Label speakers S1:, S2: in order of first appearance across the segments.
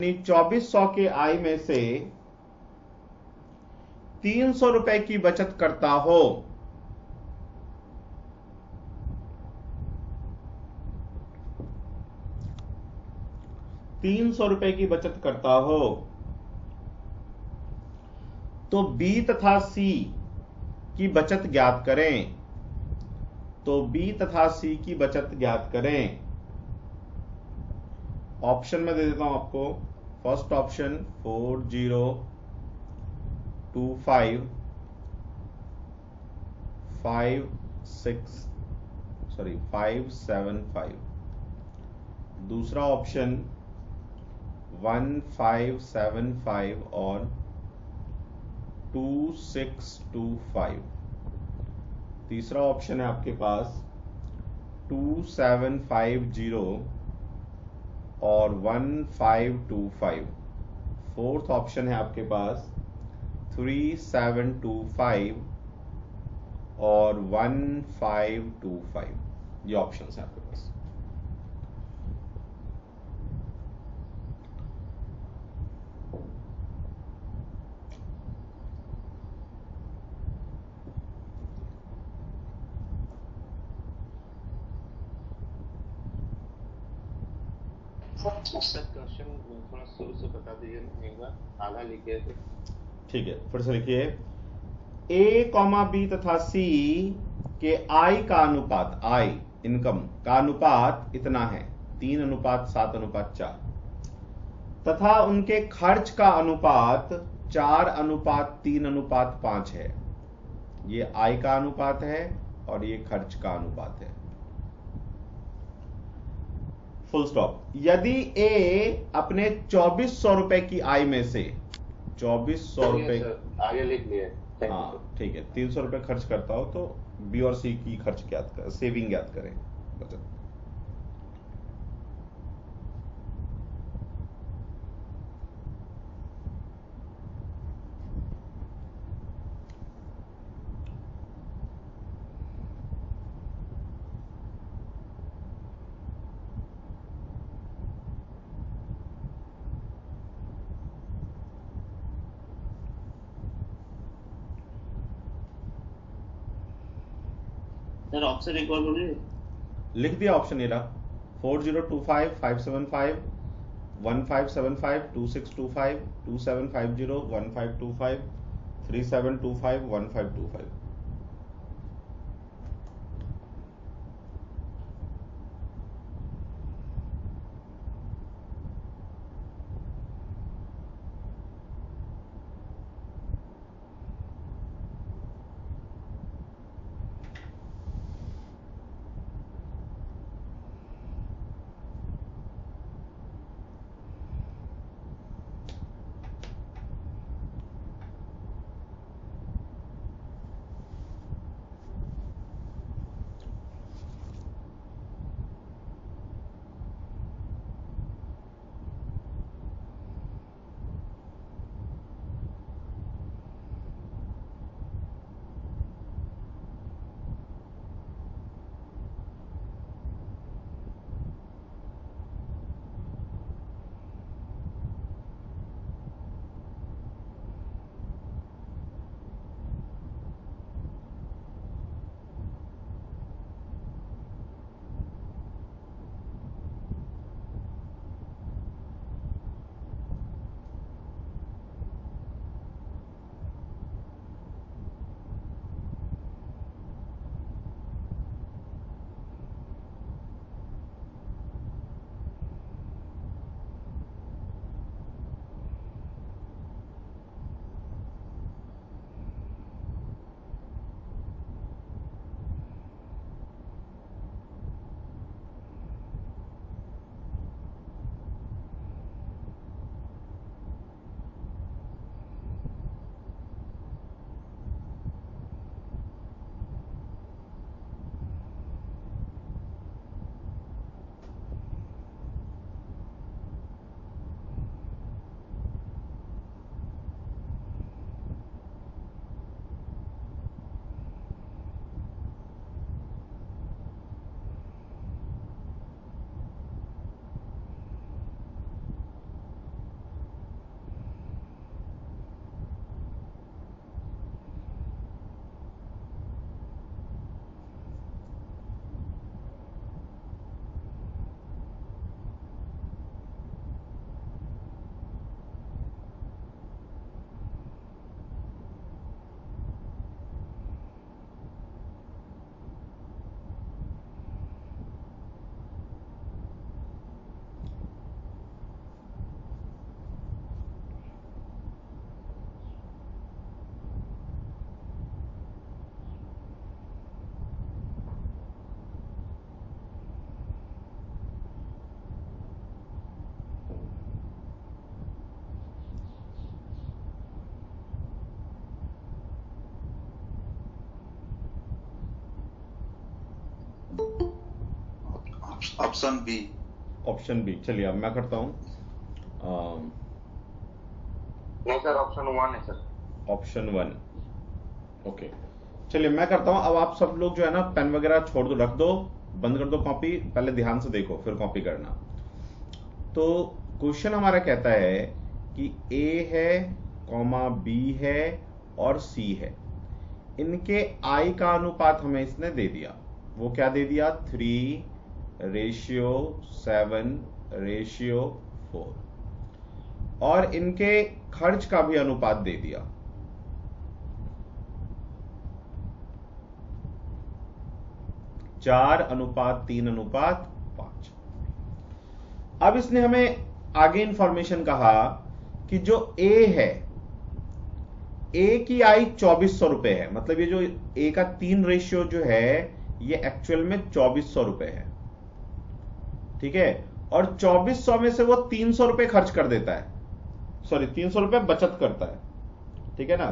S1: 2400 के आय में से 300 रुपए की बचत करता हो, ₹300 की बचत करता हो, तो बी तथा सी की बचत ज्ञात करें। तो बी तथा सी की बचत ज्ञात करें। ऑप्शन में दे देता हूं आपको। First option 4025 575। दूसरा ऑप्शन 1575 और 2625। तीसरा ऑप्शन है आपके पास 2750 और 1525। फोर्थ ऑप्शन है आपके पास 3725 और 1525। ये ऑप्शंस हैं आपके पास।
S2: सर क्वेश्चन थोड़ा शुरू से बता दीजिए एक बार, आधा लिखे थे।
S1: ठीक है, फिर से लिखिए। ए कॉमा बी तथा सी के आई का अनुपात, आई इनकम का अनुपात इतना है 3:7:4, तथा उनके खर्च का अनुपात 4:3:5 है। ये आय का अनुपात है और ये खर्च का अनुपात है। Full stop. यदि ए अपने 2400 रुपए की आय में से 2400 रुपए,
S2: आगे लिख लिए।
S1: हाँ ठीक है, 300 रुपए खर्च करता हो तो बी और सी की खर्च ज्ञात कर, सेविंग ज्ञात करें, बचत।
S2: सर ऑप्शन एक बार बोलिए।
S1: लिख दिया ऑप्शन, ये रहा 4025 575 1575 2625 2750 1525 3725 1525।
S3: Option b.
S1: Option b. चलिए अब मैं करता हूं
S2: नहीं सर, ऑप्शन 1 है सर।
S1: ऑप्शन 1। ओके, चलिए मैं करता हूं। अब आप सब लोग जो है ना पेन वगैरह छोड़ दो, रख दो, बंद कर दो कॉपी, पहले ध्यान से देखो फिर कॉपी करना। तो क्वेश्चन हमारा कहता है कि ए है, कॉमा बी है और सी है, इनके आई का अनुपात हमें इसने दे दिया। वो क्या दे दिया? 3:7:4, और इनके खर्च का भी अनुपात दे दिया। चार अनुपात 3:5। अब इसने हमें आगे इंफॉर्मेशन कहा कि जो ए है, ए की आई 2400 रुपए है, मतलब ये जो ए का 3 रेशियो जो है ये एक्चुअल में 2400 रुपए है। ठीक है, और 2400 में से वो 300 रुपए खर्च कर देता है, सॉरी 300 रुपए बचत करता है। ठीक है ना?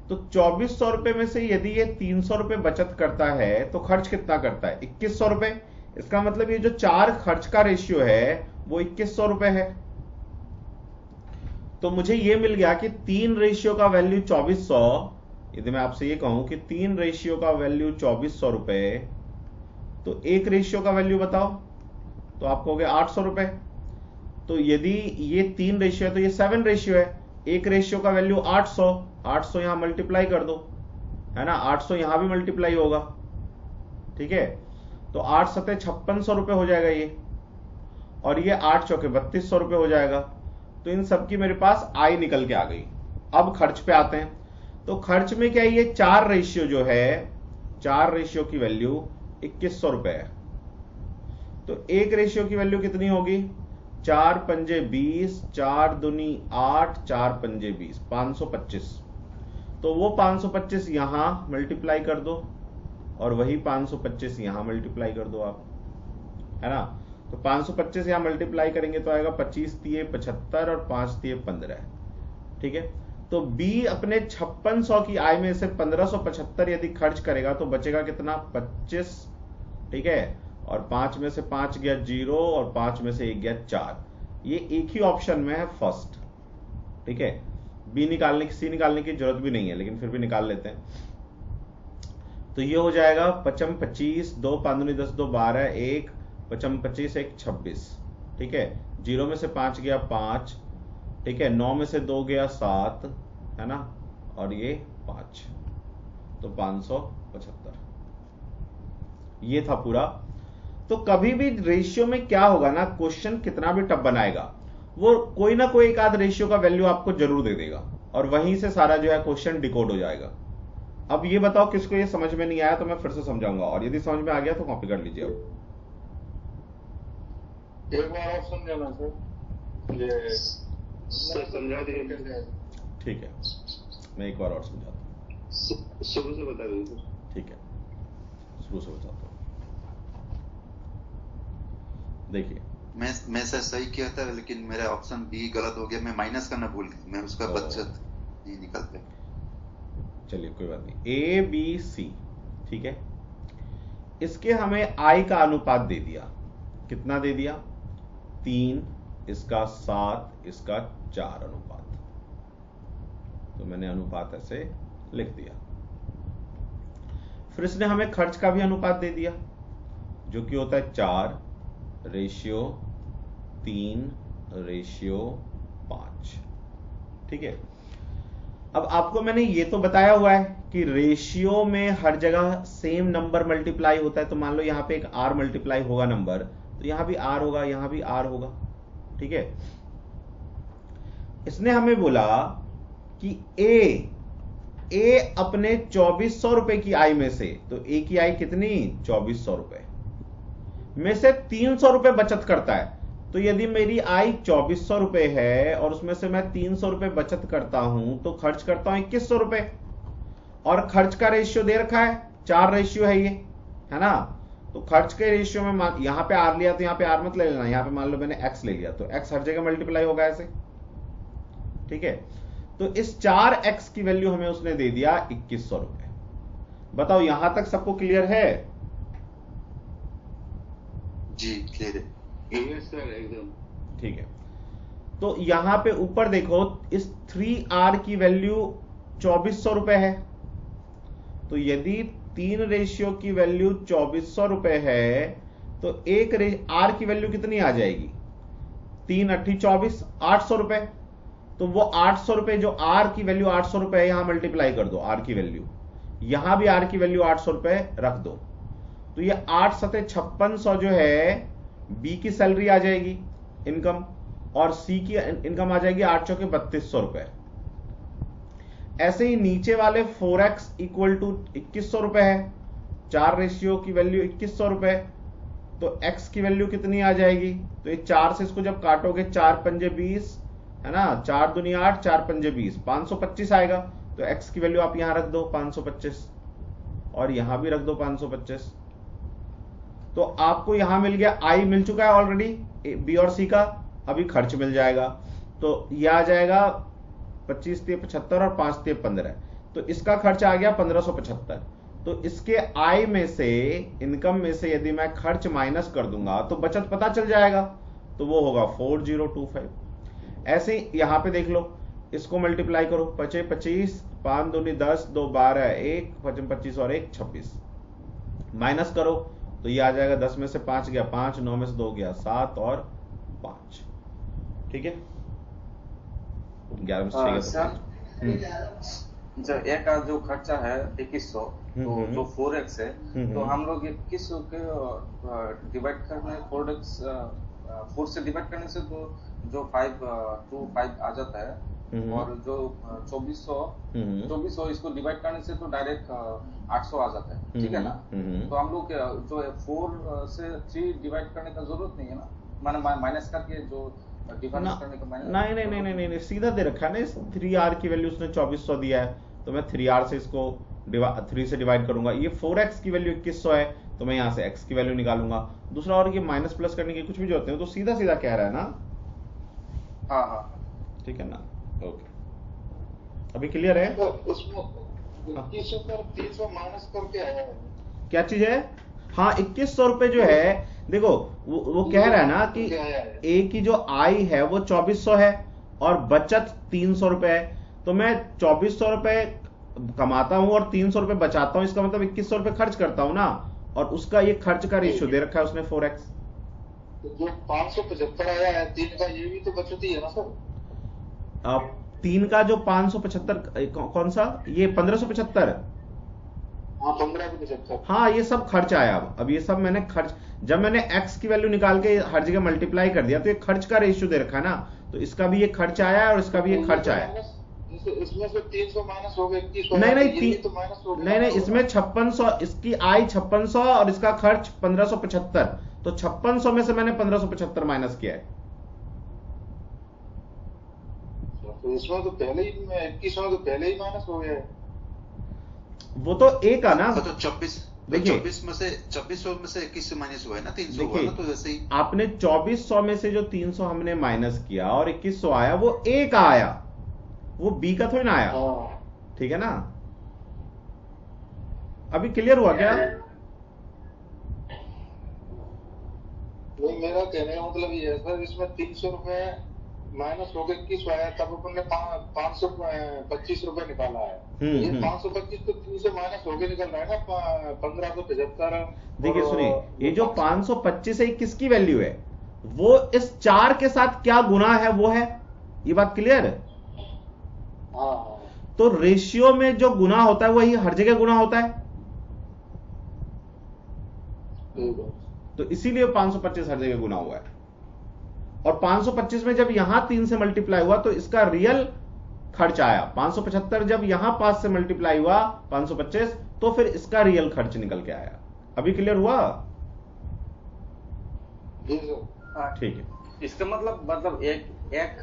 S1: तो 2400 रुपए में से यदि ये 300 रुपए बचत करता है तो खर्च कितना करता है? 2100 रुपए। इसका मतलब ये जो 4 खर्च का रेशियो है वो 2100 रुपए है। तो मुझे ये मिल गया कि 3 रेशियो का वैल्यू 2400। यदि मैं आपसे ये कहूं कि 3 रेशियो का वैल्यू 2400 रुपए, तो एक रेशियो का वैल्यू बताओ, तो आप कहोगे 800 रुपए। तो यदि ये 3 रेशियो है तो ये 7 रेशियो है। एक रेशियो का वैल्यू 800, 800 यहां मल्टीप्लाई कर दो, है ना? 800 यहां भी मल्टीप्लाई होगा। ठीक है, तो 8 सतह 5600 रुपए हो जाएगा ये, और ये 8 चौके 3200 रुपए हो जाएगा। तो इन सब की मेरे पास आई निकल के आ गई। अब खर्च पे आते हैं। तो खर्च में क्या, ये 4 रेशियो जो है, 4 रेशियो की वैल्यू 2100 रुपए है। तो एक रेशियो की वैल्यू कितनी होगी? 4 पंजे 20, 4 दूनी 8, 4 पंजे 20, 525। तो वो 525 यहां मल्टीप्लाई कर दो, और वही 525 यहां मल्टीप्लाई कर दो आप, है ना? तो 525 यहां मल्टीप्लाई करेंगे तो आएगा 25 तिये 75 और 5 तिये 15। ठीक है, तो बी अपने 5600 की आय में से 1575 यदि खर्च करेगा तो बचेगा कितना? 25। ठीक है, और 5 में से 5 गया 0, और 5 में से 1 गया 4। ये एक ही ऑप्शन में है, फर्स्ट। ठीक है, बी निकालने की, सी निकालने की जरूरत भी नहीं है, लेकिन फिर भी निकाल लेते हैं। तो ये हो जाएगा 55 25, 2 5 दूनी 10, 2 12, 1 55 25, 1 26। ठीक है, 0 में से 5 गया 5। ठीक है, 9 में से 2 गया 7, है ना? और ये 5, तो 575। ये था पूरा। तो कभी भी रेशियो में क्या होगा ना, क्वेश्चन कितना भी टफ बनाएगा, वो कोई ना कोई एक आध रेशियो का वैल्यू आपको जरूर दे देगा, और वहीं से सारा जो है क्वेश्चन डिकोड हो जाएगा। अब ये बताओ किसको ये समझ में नहीं आया तो मैं फिर से समझाऊंगा, और यदि समझ में आ गया तो कॉपी कर लीजिए। अब
S4: एक बार और समझाना सर, ये
S2: सर समझा दीजिए।
S1: ठीक है, मैं एक बार और समझाता हूँ।
S2: शुरू से बता दीजिए सर।
S1: ठीक है, शुरू से बताता हूँ। देखिए,
S3: मैं सर सही किया था, लेकिन मेरा ऑप्शन बी गलत हो गया। मैं माइनस करना भूल गया, मैं उसका बचत नहीं निकलते।
S1: चलिए कोई बात नहीं। ए बी सी, ठीक है, इसके हमें आई का अनुपात दे दिया। कितना दे दिया? 3, इसका 7, इसका 4 अनुपात। तो मैंने अनुपात ऐसे लिख दिया। फिर इसने हमें खर्च का भी अनुपात दे दिया, जो कि होता है 4:3:5। ठीक है, अब आपको मैंने ये तो बताया हुआ है कि रेशियो में हर जगह सेम नंबर मल्टीप्लाई होता है। तो मान लो यहां पे एक आर मल्टीप्लाई होगा नंबर, तो यहां भी आर होगा, यहां भी आर होगा। ठीक है, इसने हमें बोला कि ए अपने 2400 रुपए की आय में से, तो ए की आय कितनी? 2400 रुपए में से 300 रुपए बचत करता है। तो यदि मेरी आय 2400 रुपए है और उसमें से मैं 300 रुपए बचत करता हूं, तो खर्च करता हूं 2100 रुपए। और खर्च का रेशियो दे रखा है, 4 रेशियो है ये, है ना? तो खर्च के रेशियो में यहां पे आर लिया तो यहां पे आर मत ले लेना, यहां पे मान लो मैंने एक्स ले लिया, तो एक्स हर जगह मल्टीप्लाई होगा ऐसे। ठीक है, तो इस 4x की वैल्यू हमें उसने दे दिया 2100 रुपए। बताओ यहां तक सबको क्लियर है?
S3: जी क्लियर है।
S2: यस सर एकदम।
S1: ठीक है, तो यहां पे ऊपर देखो, इस 3R की वैल्यू 2400 रुपए है। तो यदि 3 रेशियो की वैल्यू 2400 रुपए है, तो एक R की वैल्यू कितनी आ जाएगी? 3 अट्ठी 24, 800 रुपए। तो वो 800 रुपए, जो R की वैल्यू 800 रुपए है, यहां मल्टीप्लाई कर दो R की वैल्यू, यहां भी R की वैल्यू 800 रुपए रख दो। तो ये 8 सते 5600 जो है B की सैलरी आ जाएगी, इनकम, और C की इनकम आ जाएगी 8 चौके 3200 रुपए। ऐसे ही नीचे वाले 4x इक्वल टू 2100 रुपए है, 4 रेशियो की वैल्यू 2100 रुपए। तो x की वैल्यू कितनी आ जाएगी? तो ये 4 से इसको जब काटोगे, 4 पंजे 20 है ना, 4 दूनी 8, 4 पंजे 20, 525 आएगा। तो x की वैल्यू आप यहां रख दो 525, और यहां भी रख दो 525। तो आपको यहां मिल गया, i मिल चुका है ऑलरेडी b और c का, अभी खर्च मिल जाएगा। तो यह आ जाएगा 25 3 75 और 5 3 15। तो इसका खर्च आ गया 1575। तो इसके आय में से, इनकम में से यदि मैं खर्च माइनस कर दूंगा तो बचत पता चल जाएगा, तो वो होगा 4025। ऐसे ही यहां पे देख लो, इसको मल्टीप्लाई करो, 25 25, 5 दूनी 10, 2 12, 1 25 25 और 1 26, माइनस करो तो ये आ जाएगा 10 में से 5 गया 5, 9 में से 2 गया 7 और 5। ठीक है, 11 में से 6
S5: सर, जो एक का जो खर्चा है 2100, तो जो 4x है, तो हम लोग 2100 के डिवाइड करने 4 से डिवाइड करने से तो जो 5 आ जाता है, और जो 2400 इसको डिवाइड करने से तो डायरेक्ट 800 आ जाता है, ठीक है ना। तो हम लोग जो 4 से 3 डिवाइड करने का जरूरत नहीं है ना, माने माइनस करके जो डिफरेंस करने का माइनस
S1: नहीं, सीधा दे रखा है ना। इस 3R की वैल्यू उसने 2400 दिया है, तो मैं 3R से इसको 3 से डिवाइड करूंगा। ये 4x की वैल्यू 2100 है, तो मैं यहां से x की वैल्यू निकालूंगा। दूसरा, और ये माइनस प्लस करने की कुछ भी जरूरत नहीं, तो सीधा सीधा कह रहा है ना।
S5: हाँ,
S1: ठीक है ना, ओके, अभी क्लियर है।
S4: तो उसमें 2100 पर 300 माइनस करके आया है।
S1: क्या चीज है? हाँ, 2100 रुपए जो है, देखो वो कह रहा है ना कि ए की जो आय है वो 2400 है और बचत 300 रुपए है। तो मैं 2400 रुपए कमाता हूं और 300 रुपए बचाता हूं, इसका मतलब 2100 रुपए खर्च करता हूं ना, और उसका ये खर्च का रेशियो दे रखा है उसने 4x।
S4: तो जो 575 आया है 3 का, ये भी तो बचत ही है ना सर।
S1: अब 3 का जो 575 कौन सा, ये 1575।
S4: हाँ 1575।
S1: हाँ, ये सब खर्च आया। अब ये सब मैंने खर्च, जब मैंने x की वैल्यू निकाल के हर जगह मल्टीप्लाई कर दिया, तो ये खर्च का रेशियो दे रखा है ना, तो इसका भी ये खर्च आया और इसका भी ये खर्च आया।
S4: इसमें से 300 माइनस हो गए, 2100।
S1: नहीं,
S4: तो माइनस हो गया।
S1: नहीं, इसमें 5600, इसकी आय 5600 और इसका खर्च 1575। तो 5600 में से मैंने 1575 माइनस किया है।
S4: तो इसमें तो पहले ही 2100 तो पहले ही माइनस हो गया है।
S1: वो तो ए का ना,
S3: तो 24 में से 2400 में से 21 माइनस हुआ है ना, 300 हुआ ना, तो वैसे ही
S1: आपने 2400 में से जो 300 हमने माइनस किया और 2100 आया, वो ए का आया, वो बी का थोड़ी ना आया। ठीक है ना, अभी क्लियर हुआ क्या?
S4: नहीं, मेरा कहने का मतलब ये है सर, इसमें 300 रुपए माइनस हो गए 21 आया, तब अपन ने 525 रुपए निकाला है। ये 525 तो 300 माइनस हो गए निकल रहा है ना, 1575।
S1: देखिए सुनिए, ये जो 525 है किसकी वैल्यू है? वो इस 4 के साथ क्या गुना है वो है, ये बात क्लियर है। तो रेशियो में जो गुना होता है वही हर जगह गुना होता है, तो इसीलिए 525 हर जगह गुना हुआ है। और 525 में जब यहां 3 से मल्टीप्लाई हुआ तो इसका रियल खर्च आया। 575 जब यहां 5 से मल्टीप्लाई हुआ 525, तो फिर इसका रियल खर्च निकल के आया। अभी क्लियर हुआ? ठीक है,
S5: इसका मतलब एक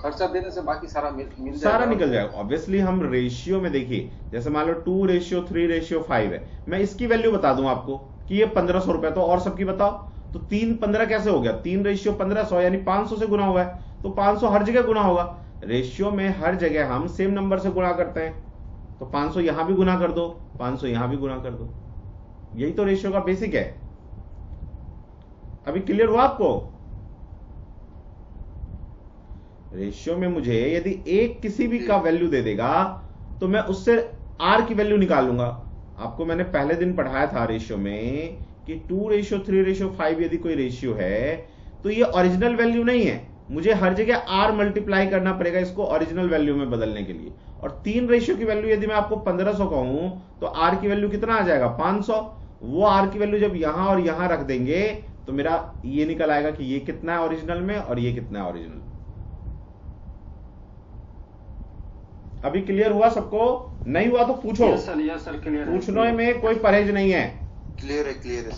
S5: खर्चा देने से बाकी सारा मिल जाएगा,
S1: सारा निकल जाएगा। ऑब्वियसली हम रेशियो में देखिए, जैसे मान लो 2:3:5 है, मैं इसकी वैल्यू बता दूं आपको कि ये 1500 रुपए, तो और सबकी बताओ। तो 3:15 कैसे हो गया? 3:1500 यानी 500 से गुना हुआ है, तो 500 हर जगह गुना होगा। रेशियो में हर जगह हम सेम नंबर से गुणा करते हैं, तो 500 यहां भी गुना कर दो, 500 यहां भी गुना कर दो। यही तो रेशियो का बेसिक है। अभी क्लियर हुआ आपको? रेशियो में मुझे यदि एक किसी भी का वैल्यू दे देगा तो मैं उससे आर की वैल्यू निकाल लूंगा। आपको मैंने पहले दिन पढ़ाया था रेशियो में कि 2:3:5 यदि कोई रेशियो है तो ये ओरिजिनल वैल्यू नहीं है, मुझे हर जगह आर मल्टीप्लाई करना पड़ेगा इसको ओरिजिनल वैल्यू में बदलने के लिए। और 3 रेशियो की वैल्यू यदि मैं आपको 1500 कहूं तो आर की वैल्यू कितना आ जाएगा? 500। वो आर की वैल्यू जब यहां और यहां रख देंगे तो मेरा ये निकल आएगा कि ये कितना है ओरिजिनल में और ये कितना है ओरिजिनल। अभी क्लियर हुआ सबको? नहीं हुआ तो पूछो।
S6: यस सर क्लियर है।
S1: पूछने में कोई परहेज नहीं है।
S3: क्लियर है, क्लियर है।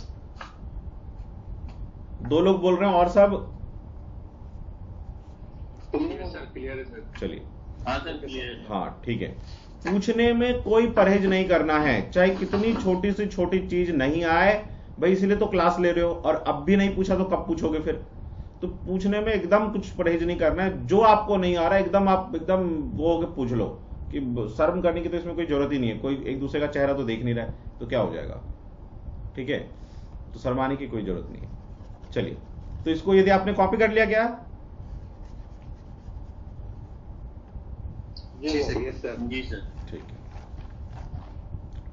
S1: 2 लोग बोल रहे हैं और सब
S2: क्लियर है सर।
S1: चलिए,
S2: हाँ सर क्लियर।
S1: हाँ ठीक है। पूछने में कोई परहेज नहीं करना है, चाहे कितनी छोटी से छोटी चीज नहीं आए भाई, इसलिए तो क्लास ले रहे हो। और अब भी नहीं पूछा तो कब पूछोगे फिर? तो पूछने में एकदम कुछ परहेज नहीं करना है। जो आपको नहीं आ रहा एकदम आप एकदम वो होके पूछ लो कि शर्म करने की तो इसमें कोई जरूरत ही नहीं है। कोई एक दूसरे का चेहरा तो देख नहीं रहा है तो क्या हो जाएगा? ठीक है, तो शर्माने की कोई जरूरत नहीं है। चलिए, तो इसको यदि आपने कॉपी कर लिया क्या?
S3: जी सर।
S2: Yes sir. जी सर।
S1: ठीक है,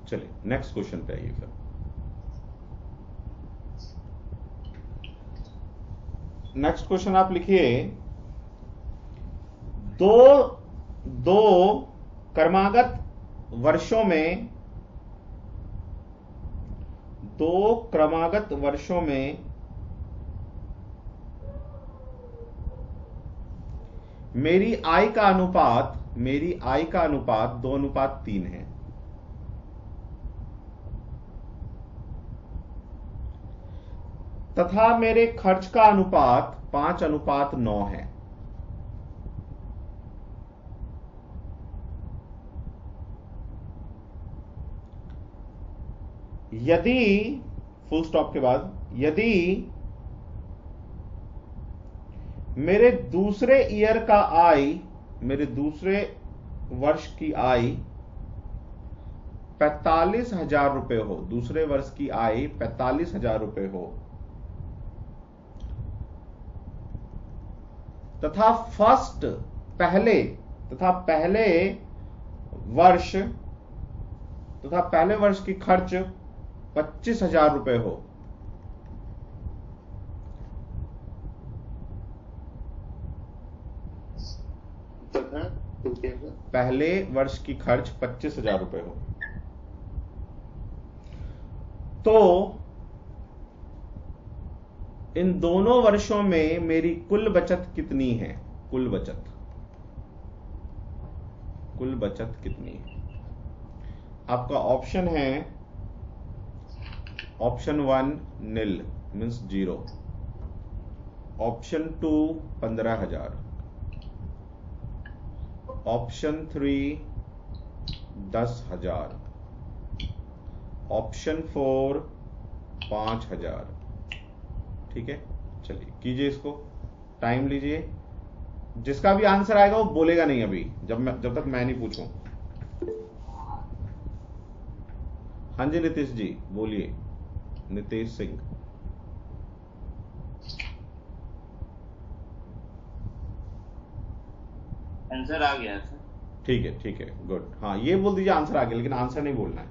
S1: चलिए नेक्स्ट क्वेश्चन पे आइए फिर। नेक्स्ट क्वेश्चन आप लिखिए, दो क्रमागत वर्षों में मेरी आय का अनुपात 2:3 है। तथा मेरे खर्च का अनुपात 5:9 है। यदि फुल स्टॉप के बाद यदि मेरे दूसरे वर्ष की आय 45,000 रुपए हो, दूसरे वर्ष की आय 45,000 रुपए हो, तथा पहले वर्ष की खर्च 25,000 रुपए हो, पहले वर्ष की खर्च 25,000 रुपए हो, तो इन दोनों वर्षों में मेरी कुल बचत कितनी है? कुल बचत कितनी है? आपका ऑप्शन है, ऑप्शन 1 नील मीन्स 0, ऑप्शन 2 15,000, ऑप्शन 3 10,000, ऑप्शन 4 5,000। ठीक है, चलिए कीजिए इसको, टाइम लीजिए। जिसका भी आंसर आएगा वो बोलेगा नहीं अभी, जब तक मैं नहीं पूछूं। हाँ जी नीतीश जी बोलिए, नीतीश सिंह।
S2: आंसर आ गया सर।
S1: ठीक है गुड। हाँ ये बोल दीजिए आंसर आ गया, लेकिन आंसर नहीं बोलना है।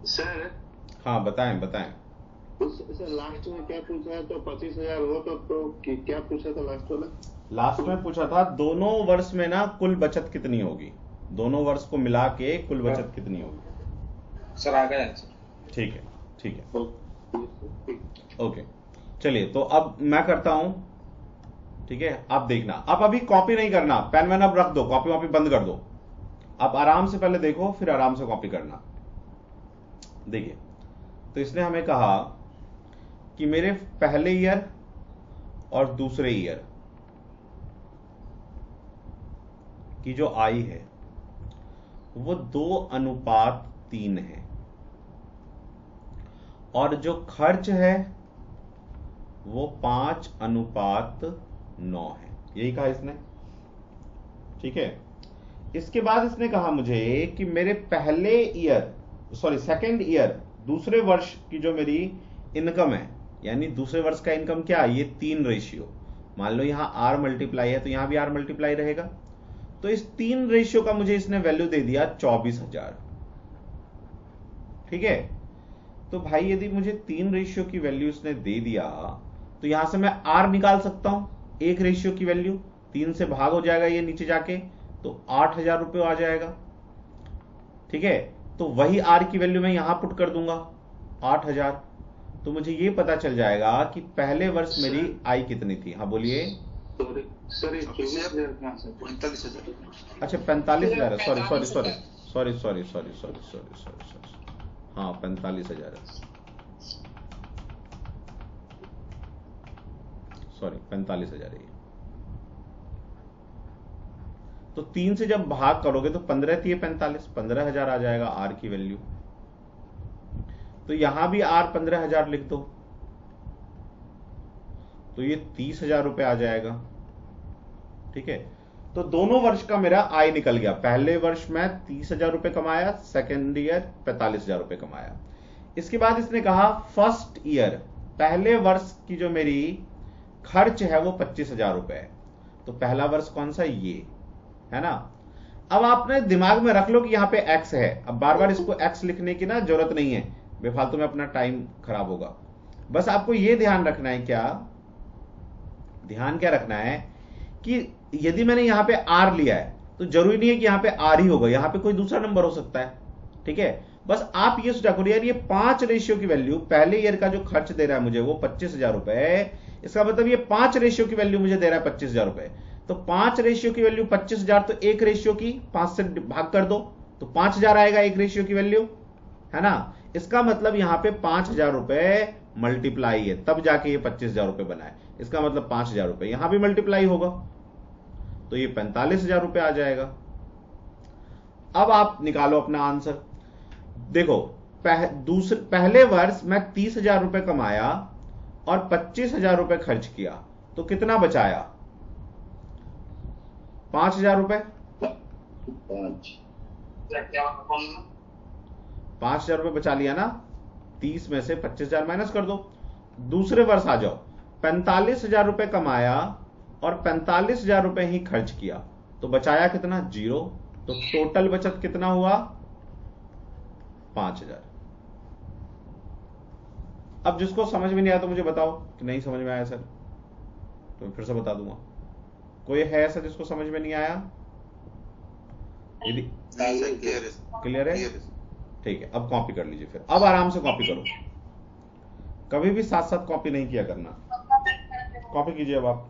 S2: सर
S1: हाँ बताएं बताएं।
S2: सर लास्ट में क्या पूछा है? तो 25,000 हो तो क्या पूछा था लास्ट वाला?
S1: लास्ट में पूछा था दोनों वर्ष में ना कुल बचत कितनी होगी, दोनों वर्ष को मिला के कुल बचत कितनी होगी।
S5: सर आ गया आंसर।
S1: ठीक है ठीक है
S2: ठीक।
S1: ओके। चलिए तो अब मैं करता हूं, ठीक है। आप देखना, आप अभी कॉपी नहीं करना, पेन वैन अब रख दो, कॉपी वॉपी बंद कर दो। आप आराम से पहले देखो फिर आराम से कॉपी करना। देखिए तो इसने हमें कहा कि मेरे पहले ईयर और दूसरे ईयर की जो आई है वो 2:3 है, और जो खर्च है वो 5:9 है। यही कहा इसने, ठीक है। इसके बाद इसने कहा मुझे कि मेरे पहले ईयर सेकेंड ईयर दूसरे वर्ष की जो मेरी इनकम है, यानी दूसरे वर्ष का इनकम क्या है, ये 3 रेशियो। मान लो यहां आर मल्टीप्लाई है तो यहां भी आर मल्टीप्लाई रहेगा। तो इस 3 रेशियो का मुझे इसने वैल्यू दे दिया 24,000, ठीक है। तो भाई यदि मुझे 3 रेशियो की वैल्यू इसने दे दिया तो यहां से मैं आर निकाल सकता हूं, 1 रेशियो की वैल्यू 3 से भाग हो जाएगा ये नीचे जाके, तो 8,000 रुपये आ जाएगा, ठीक है। तो वही आर की वैल्यू मैं यहां पुट कर दूंगा 8,000, तो मुझे ये पता चल जाएगा कि पहले वर्ष मेरी आई कितनी थी। हाँ बोलिए।
S2: सर ये 24,000 कहाँ से?
S3: 45,000।
S1: अच्छा 45,000 है, सॉरी हाँ 45,000 है, सॉरी 45,000 है। तो 3 से जब भाग करोगे तो 15 थी 45, 15,000 आ जाएगा आर की वैल्यू। तो यहां भी आर 15,000 लिख दो, तो ये 30,000 रुपए आ जाएगा, ठीक है। तो दोनों वर्ष का मेरा आय निकल गया। पहले वर्ष में 30,000 रुपए कमाया, सेकेंड ईयर 45,000 रुपए कमाया। इसके बाद इसने कहा फर्स्ट ईयर, पहले वर्ष की जो मेरी खर्च है वो 25,000 रुपए है। तो पहला वर्ष कौन सा, ये है ना। अब आपने दिमाग में रख लो कि यहां पे एक्स है। अब बार बार इसको एक्स लिखने की ना जरूरत नहीं है, बेफालतू में अपना टाइम खराब होगा। बस आपको यह ध्यान रखना है, ध्यान क्या रखना है कि यदि मैंने यहां पे आर लिया है तो जरूरी नहीं है कि यहां पे आर ही होगा, यहां पे कोई दूसरा नंबर हो सकता है, ठीक है। बस आप ये सोचा करो यार, ये 5 रेशियो की वैल्यू, पहले ईयर का जो खर्च दे रहा है मुझे वो 25,000 रुपए, इसका मतलब ये 5 रेशियो की वैल्यू मुझे दे रहा है 25,000 रुपए। तो 5 रेशियो की वैल्यू 25,000, तो 1 रेशियो की 5 से भाग कर दो तो 5,000 आएगा 1 रेशियो की वैल्यू, है ना। इसका मतलब यहां पे 5,000 रुपए मल्टीप्लाई है, तब जाके ये 25,000 रुपए बना है। इसका मतलब 5,000 रुपए यहां भी मल्टीप्लाई होगा, तो ये 45,000 रुपए आ जाएगा। अब आप निकालो अपना आंसर। देखो पहले वर्ष मैं 30,000 रुपए कमाया और 25,000 रुपए खर्च किया, तो कितना बचाया, 5,000 रुपए। 5,000 रुपए बचा लिया ना, 30 में से 25,000 माइनस कर दो। दूसरे वर्ष आ जाओ, 45,000 रुपए कमाया और 45,000 रुपए ही खर्च किया, तो बचाया कितना, 0। तो टोटल बचत कितना हुआ, 5,000। अब जिसको समझ में नहीं आया तो मुझे बताओ कि नहीं समझ में आया सर, तो मैं फिर से बता दूंगा। कोई है ऐसा जिसको समझ में नहीं आया? यदि क्लियर है, ठीक है। अब कॉपी कर लीजिए, फिर अब आराम से कॉपी करो, कभी भी साथ साथ कॉपी नहीं किया करना। कॉपी कीजिए अब आप।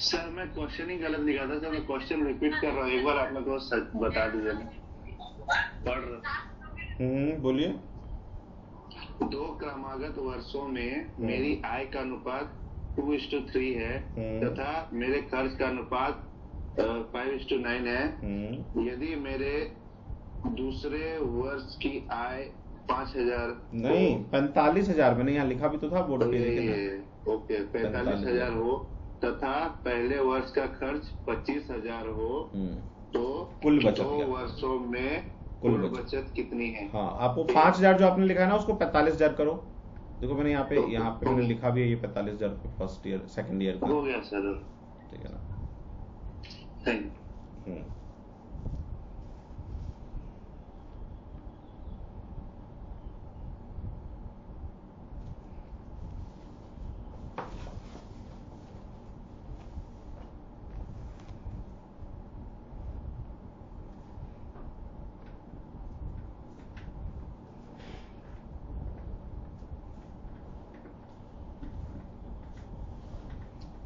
S2: सर मैं क्वेश्चन ही गलत निकाला था, मैं क्वेश्चन रिपीट कर रहा हूँ, एक बार आप मेरे को सच बता दीजिए। पढ़ रहा,
S1: बोलिए।
S2: 2 क्रमागत वर्षों में मेरी आय का अनुपात 2:3 है तथा मेरे खर्च का अनुपात 5:9 है। यदि मेरे दूसरे वर्ष की आय 5,000
S1: नहीं 45,000, मैंने यहाँ लिखा भी तो था बोर्ड पे,
S2: ओके 45,000 हो तथा पहले वर्ष का खर्च 25,000 हो, तो
S1: कुल बचत
S2: 2 वर्षों में
S1: कुल
S2: बचत कितनी है?
S1: हाँ, आपको 5,000 जो आपने लिखा है ना उसको 45,000 करो। देखो मैंने यहाँ पे मैंने लिखा भी है ये 45,000 फर्स्ट ईयर सेकंड ईयर का
S2: हो गया सर।
S1: ठीक है ना?
S2: Thank you.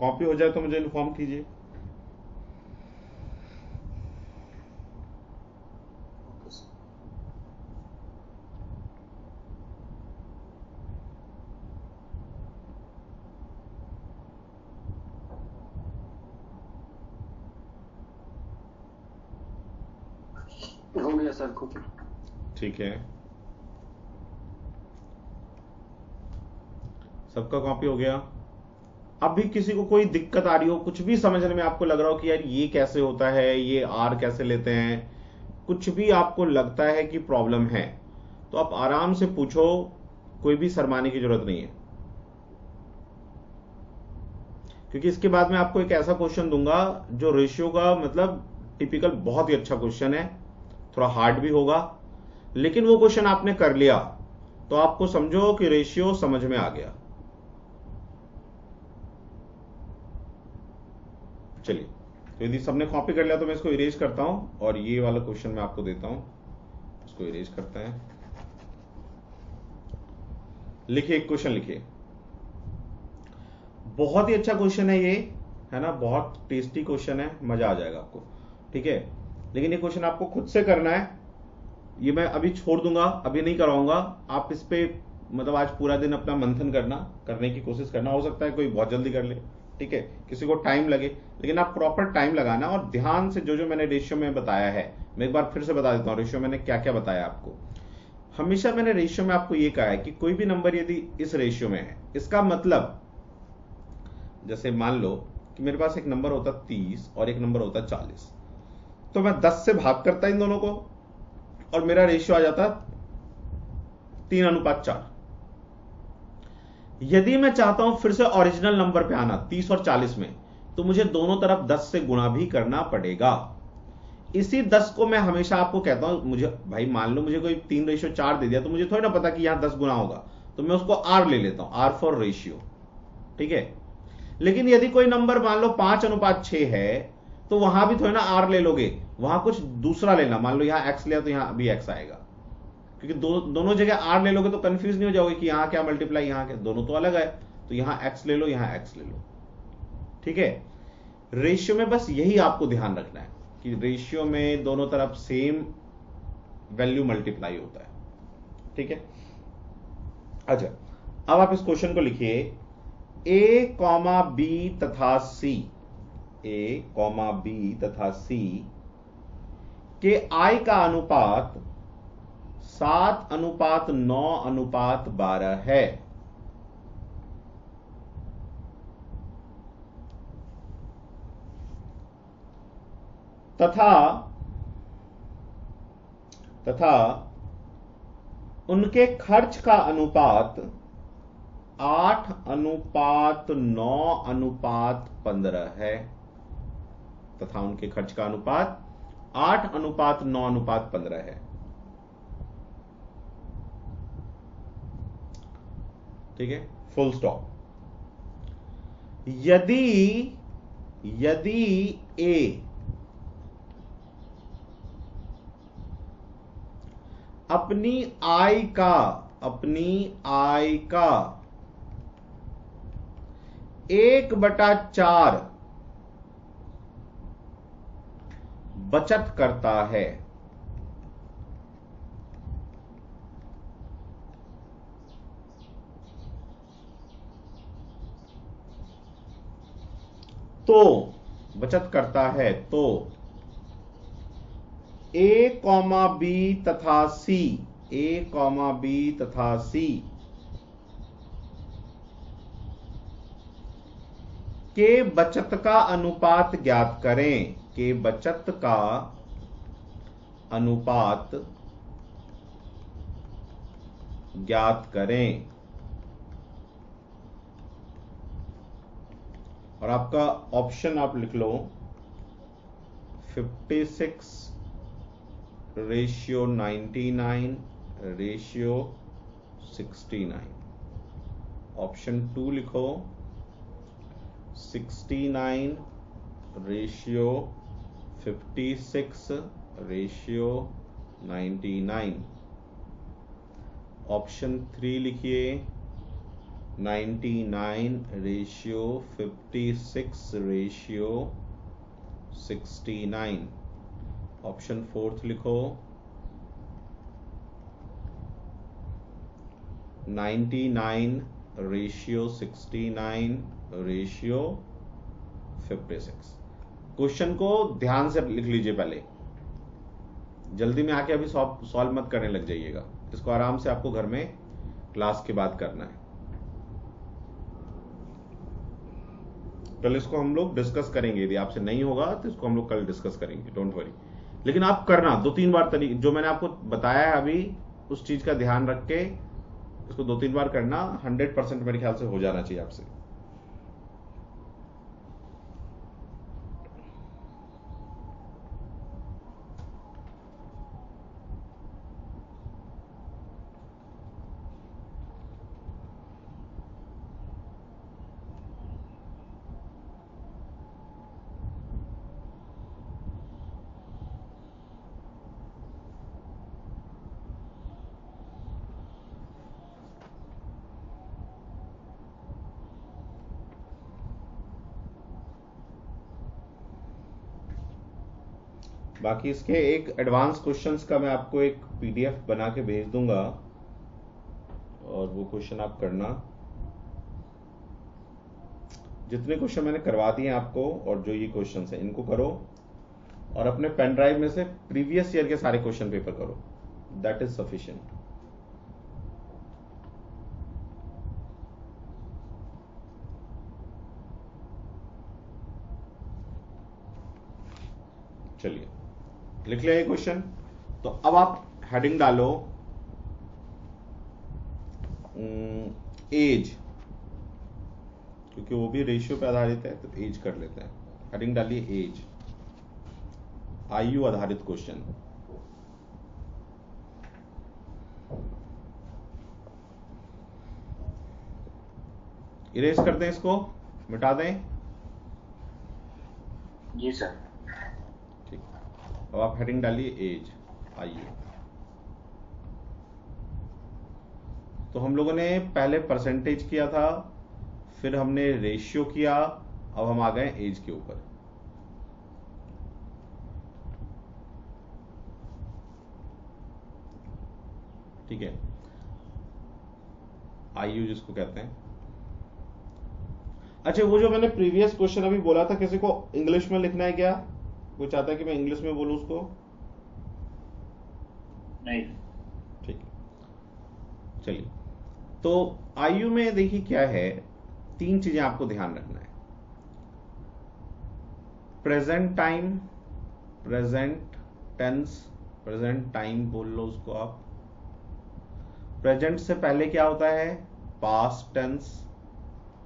S1: कॉपी हो जाए तो मुझे इन्फॉर्म कीजिए।
S2: हो गया सर कॉपी।
S1: ठीक है, सबका कॉपी हो गया। अब भी किसी को कोई दिक्कत आ रही हो, कुछ भी समझने में आपको लग रहा हो कि यार ये कैसे होता है, ये आर कैसे लेते हैं, कुछ भी आपको लगता है कि प्रॉब्लम है, तो आप आराम से पूछो, कोई भी शर्माने की जरूरत नहीं है। क्योंकि इसके बाद में आपको एक ऐसा क्वेश्चन दूंगा जो रेशियो का मतलब टिपिकल बहुत ही अच्छा क्वेश्चन है, थोड़ा हार्ड भी होगा, लेकिन वो क्वेश्चन आपने कर लिया तो आपको समझो कि रेशियो समझ में आ गया। चलिए, तो यदि सबने कॉपी कर लिया तो मैं इसको इरेज करता हूं और ये वाला क्वेश्चन मैं आपको देता हूं, इसको इरेज करते हैं। लिखिए, एक क्वेश्चन लिखिए, बहुत ही अच्छा क्वेश्चन है ये, है ना, बहुत टेस्टी क्वेश्चन है, मजा आ जाएगा आपको। ठीक है, लेकिन ये क्वेश्चन आपको खुद से करना है, ये मैं अभी छोड़ दूंगा, अभी नहीं कराऊंगा। आप इस पे मतलब आज पूरा दिन अपना मंथन करने की कोशिश करना। हो सकता है कोई बहुत जल्दी कर ले, ठीक है, किसी को टाइम लगे, लेकिन आप प्रॉपर टाइम लगाना और ध्यान से जो जो मैंने रेशियो में बताया है, मैं एक बार फिर से बता देता हूं रेशियो मैंने क्या क्या बताया आपको। हमेशा मैंने रेशियो में आपको ये कहा है कि कोई भी नंबर यदि इस रेशियो में है, इसका मतलब जैसे मान लो कि मेरे पास एक नंबर होता 30 और एक नंबर होता 40, तो मैं 10 से भाग करता इन दोनों को और मेरा रेशियो आ जाता 3:4। यदि मैं चाहता हूं फिर से ओरिजिनल नंबर पे आना 30 और 40 में, तो मुझे दोनों तरफ 10 से गुणा भी करना पड़ेगा। इसी 10 को मैं हमेशा आपको कहता हूं, मुझे भाई मान लो मुझे कोई 3:4 दे दिया, तो मुझे थोड़ी ना पता कि यहां 10 गुना होगा, तो मैं उसको आर ले लेता हूं, आर फॉर रेशियो। ठीक है, लेकिन यदि कोई नंबर मान लो 5:6 है, तो वहां भी थोड़ी ना आर ले लोगे, वहां कुछ दूसरा लेना। मान लो यहां एक्स लिया तो यहां भी एक्स आएगा, क्योंकि दोनों जगह आर ले लोगे तो कंफ्यूज नहीं हो जाओगे कि यहां क्या मल्टीप्लाई यहां क्या, दोनों तो अलग है, तो यहां एक्स ले लो, यहां एक्स ले लो। ठीक है, रेशियो में बस यही आपको ध्यान रखना है कि रेशियो में दोनों तरफ सेम वैल्यू मल्टीप्लाई होता है। ठीक है, अच्छा, अब आप इस क्वेश्चन को लिखिए, ए कॉमा बी तथा सी, ए कॉमा बी तथा सी के आई का अनुपात 7:9:12 है। तथा उनके खर्च का अनुपात 8:9:15 है। तथा उनके खर्च का अनुपात 8:9:15 है। ठीक है, फुल स्टॉप। यदि ए अपनी आय का 1/4 बचत करता है, तो बचत करता है तो ए कॉमा बी तथा सी, ए कॉमा बी तथा सी के बचत का अनुपात ज्ञात करें, के बचत का अनुपात ज्ञात करें। और आपका ऑप्शन आप लिख लो 56:99 रेशियो 69। ऑप्शन 2 लिखो 69:56:99। ऑप्शन 3 लिखिए 99:56:69। ऑप्शन 4 लिखो 99:69:56। क्वेश्चन को ध्यान से लिख लीजिए पहले, जल्दी में आके अभी सॉल्व मत करने लग जाइएगा। इसको आराम से आपको घर में क्लास के बाद करना है। कल इसको हम लोग डिस्कस करेंगे, यदि आपसे नहीं होगा तो इसको हम लोग कल डिस्कस करेंगे, डोंट वरी। लेकिन आप करना 2-3 बार जो मैंने आपको बताया है अभी, उस चीज का ध्यान रख के इसको 2-3 बार करना। 100% मेरे ख्याल से हो जाना चाहिए आपसे। बाकी इसके एक एडवांस क्वेश्चंस का मैं आपको एक पीडीएफ बना के भेज दूंगा, और वो क्वेश्चन आप करना। जितने क्वेश्चन मैंने करवा दिए आपको और जो ये क्वेश्चंस हैं इनको करो, और अपने पेन ड्राइव में से प्रीवियस ईयर के सारे क्वेश्चन पेपर करो, दैट इज सफिशिएंट। चलिए लिख लिया ये क्वेश्चन। तो अब आप हेडिंग डालो एज, क्योंकि वो भी रेशियो पे आधारित है तो एज कर लेते हैं। हेडिंग डालिए एज, आयु आधारित क्वेश्चन। इरेज कर दें, इसको मिटा दें।
S2: जी सर।
S1: अब आप हेडिंग डालिए एज, आइए। तो हम लोगों ने पहले परसेंटेज किया था, फिर हमने रेशियो किया, अब हम आ गए एज के ऊपर। ठीक है, आयु जिसको कहते हैं। अच्छा, वो जो मैंने प्रीवियस क्वेश्चन अभी बोला था, किसी को इंग्लिश में लिखना है क्या? कोई चाहता है कि मैं इंग्लिश में बोलूं उसको?
S2: नहीं।
S1: ठीक है, चलिए। तो आयु में देखिए क्या है, 3 चीजें आपको ध्यान रखना है। Present time, present tense, present time बोल लो उसको आप। प्रेजेंट से पहले क्या होता है? पास्ट टेंस,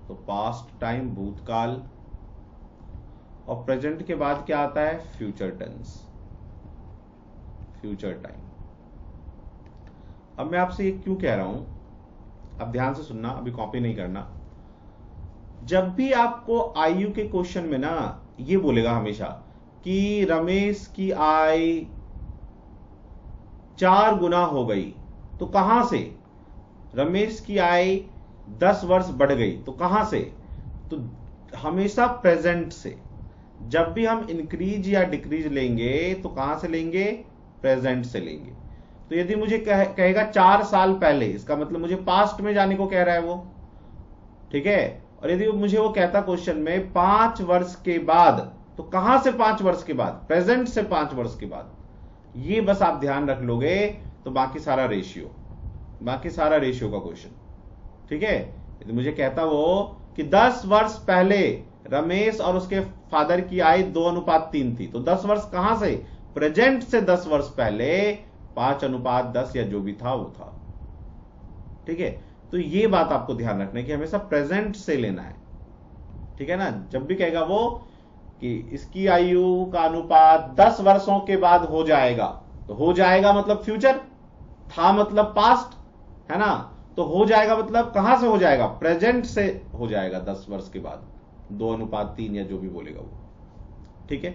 S1: तो पास्ट टाइम भूतकाल। और प्रेजेंट के बाद क्या आता है? Future tense, future time. अब मैं आपसे ये क्यों कह रहा हूं, अब ध्यान से सुनना, अभी कॉपी नहीं करना। जब भी आपको आयु के क्वेश्चन में ना ये बोलेगा हमेशा कि रमेश की आय 4 गुना हो गई, तो कहां से? रमेश की आय 10 वर्ष बढ़ गई, तो कहां से? तो हमेशा प्रेजेंट से। जब भी हम इंक्रीज या डिक्रीज लेंगे तो कहां से लेंगे? प्रेजेंट से लेंगे। तो यदि मुझे कहेगा 4 साल पहले, इसका मतलब मुझे पास्ट में जाने को कह रहा है वो, ठीक है। और यदि मुझे वो कहता क्वेश्चन में 5 वर्ष के बाद, तो कहां से 5 वर्ष के बाद? प्रेजेंट से 5 वर्ष के बाद। ये बस आप ध्यान रख लोगे तो बाकी सारा रेशियो का क्वेश्चन, ठीक है। यदि मुझे कहता वो कि 10 वर्ष पहले रमेश और उसके फादर की आय 2:3 थी, तो 10 वर्ष कहां से? प्रेजेंट से 10 वर्ष पहले 5:10 या जो भी था वो था। ठीक है, तो ये बात आपको ध्यान रखना है कि हमेशा प्रेजेंट से लेना है, ठीक है ना। जब भी कहेगा वो कि इसकी आयु का अनुपात 10 वर्षों के बाद हो जाएगा, तो हो जाएगा मतलब फ्यूचर, था मतलब पास्ट, है ना। तो हो जाएगा मतलब कहां से हो जाएगा, प्रेजेंट से हो जाएगा 10 वर्ष के बाद, 2:3 या जो भी बोलेगा वो, ठीक है।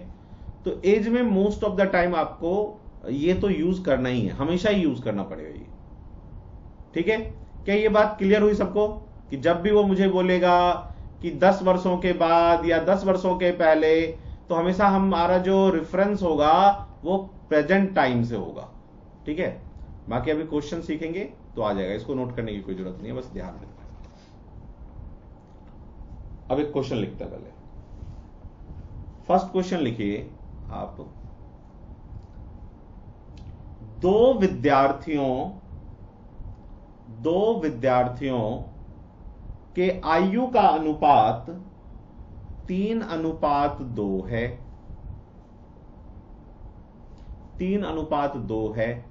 S1: तो एज में मोस्ट ऑफ द टाइम आपको ये तो यूज करना ही है, हमेशा ही यूज करना पड़ेगा ये, ठीक है। क्या ये बात क्लियर हुई सबको कि जब भी वो मुझे बोलेगा कि 10 वर्षों के बाद या 10 वर्षों के पहले, तो हमेशा हमारा जो रेफरेंस होगा वो प्रेजेंट टाइम से होगा, ठीक है। बाकी अभी क्वेश्चन सीखेंगे तो आ जाएगा, इसको नोट करने की कोई जरूरत नहीं है, बस ध्यान रखना। अब एक क्वेश्चन लिखते हैं पहले। फर्स्ट क्वेश्चन लिखिए आप, दो विद्यार्थियों के आयु का अनुपात 3:2 है, 3:2 है।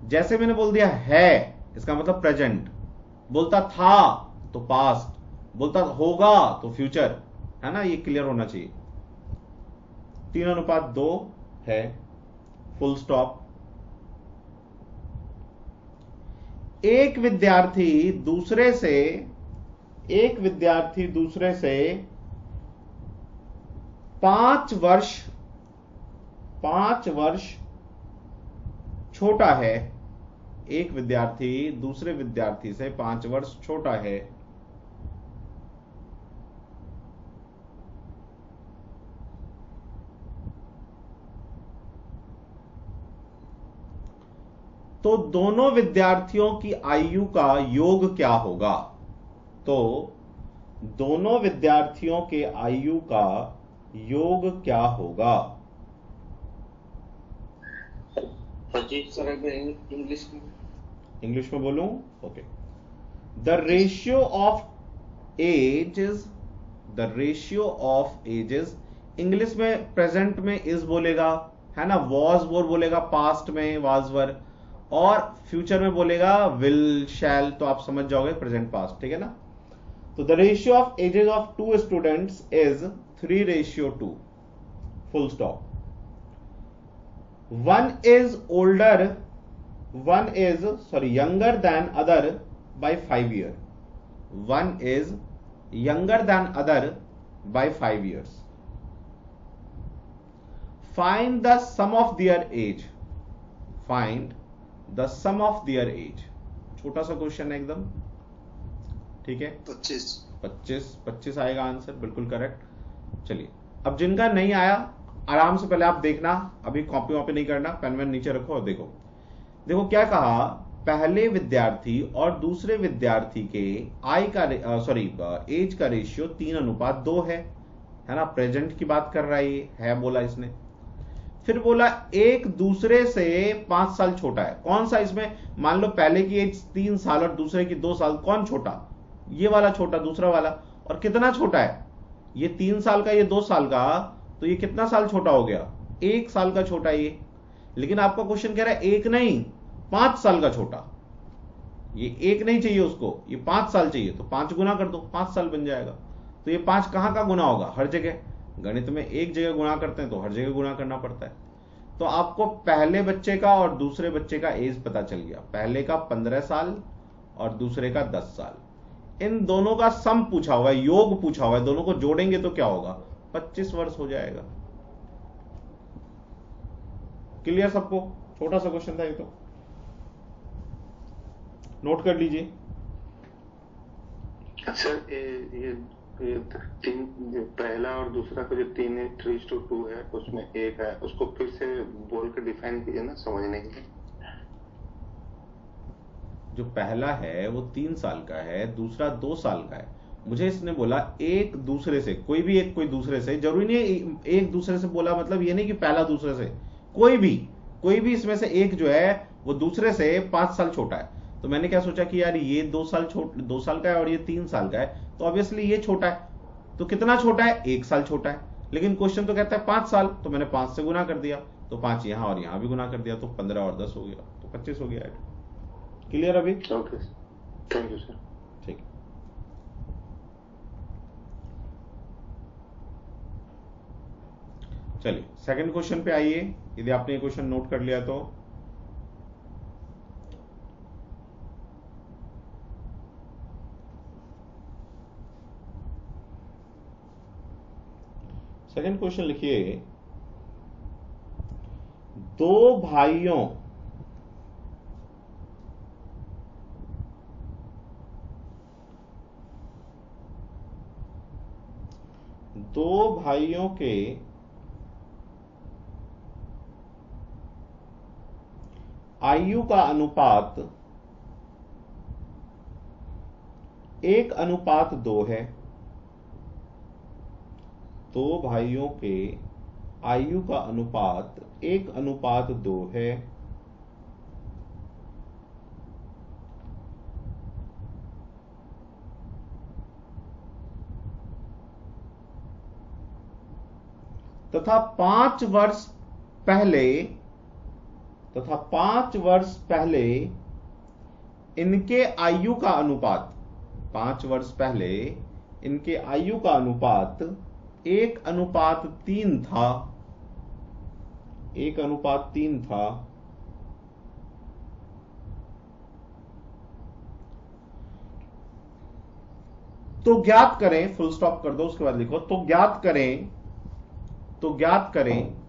S1: जैसे मैंने बोल दिया है, इसका मतलब प्रेजेंट, बोलता था तो पास्ट, बोलता होगा तो फ्यूचर, है ना। ये क्लियर होना चाहिए। 3:2 है, फुल स्टॉप। एक विद्यार्थी दूसरे से 5 वर्ष छोटा है। एक विद्यार्थी दूसरे विद्यार्थी से 5 वर्ष छोटा है। तो दोनों विद्यार्थियों की आयु का योग क्या होगा। तो दोनों विद्यार्थियों के आयु का योग क्या होगा। इंग्लिश में बोलूं, okay. The ratio of ages, English में प्रेजेंट में इज बोलेगा, है ना। वॉज वोर बोलेगा, पास्ट में वाज वर, और फ्यूचर में बोलेगा विल शैल, तो आप समझ जाओगे प्रेजेंट पास्ट, ठीक है ना। तो the ratio of ages of 2 students is 3:2, full stop. One is younger than other by 5 years. One is younger than other by 5 years. Find the sum of their age. Find the sum of their age. छोटा सा question है एकदम, ठीक है। 25 आएगा answer, बिल्कुल correct. चलिए, अब जिनका नहीं आया आराम से पहले आप देखना, अभी कॉपी वॉपी नहीं करना, पेन वेन नीचे रखो और देखो क्या कहा। पहले विद्यार्थी और दूसरे विद्यार्थी के एज का रेशियो 3:2 है ना। प्रेजेंट की बात कर रहा है बोला इसने। फिर बोला एक दूसरे से 5 साल छोटा है। कौन सा इसमें, मान लो पहले की एज 3 साल और दूसरे की 2 साल, कौन छोटा, ये वाला छोटा, दूसरा वाला। और कितना छोटा है, ये 3 साल का, ये 2 साल का, तो ये कितना साल छोटा हो गया, 1 साल का छोटा ये। लेकिन आपका क्वेश्चन कह रहा है 1 नहीं 5 साल का छोटा। ये 1 नहीं चाहिए उसको, ये 5 साल चाहिए, तो 5 गुना कर दो, 5 साल बन जाएगा। तो ये 5 कहां का गुना होगा, हर जगह। गणित में एक जगह गुणा करते हैं तो हर जगह गुणा करना पड़ता है। तो आपको पहले बच्चे का और दूसरे बच्चे का एज पता चल गया। पहले का 15 साल और दूसरे का 10 साल। इन दोनों का सम पूछा हुआ है, योग पूछा हुआ है, दोनों को जोड़ेंगे तो क्या होगा, 25 वर्ष हो जाएगा। क्लियर सबको, छोटा सा क्वेश्चन था ये, तो नोट कर लीजिए।
S2: सर ये पहला और दूसरा का जो 3:2 है, उसमें एक है, उसको फिर से बोल कर डिफाइन कीजिए ना, समझने के लिए।
S1: जो पहला है वो 3 साल का है, दूसरा 2 साल का है। मुझे इसने बोला एक दूसरे से, कोई भी एक, कोई दूसरे से, जरूरी नहीं एक दूसरे से बोला मतलब ये नहीं कि पहला दूसरे से, कोई भी इसमें से एक जो है वो दूसरे से 5 साल छोटा है। तो मैंने क्या सोचा कि यार ये 2 साल का है और ये 3 साल का है, तो ऑब्वियसली ये छोटा है। तो कितना छोटा है, 1 साल छोटा है। लेकिन क्वेश्चन तो कहता है 5 साल, तो मैंने 5 से गुना कर दिया, तो 5 यहां और यहां भी गुना कर दिया, तो 15 और 10 हो गया, तो 25 हो गया। क्लियर अभी?
S2: Thank you sir.
S1: ठीक। चलिए सेकंड क्वेश्चन पे आइए, यदि आपने क्वेश्चन नोट कर लिया तो। सेकंड क्वेश्चन लिखिए, दो भाइयों के आयु का अनुपात 1:2 है। दो भाइयों के आयु का अनुपात 1:2 है। तथा 5 वर्ष पहले इनके आयु का अनुपात 5 वर्ष पहले इनके आयु का अनुपात 1:3 था। 1:3 था। तो ज्ञात करें, फुल स्टॉप कर दो, उसके बाद लिखो तो ज्ञात करें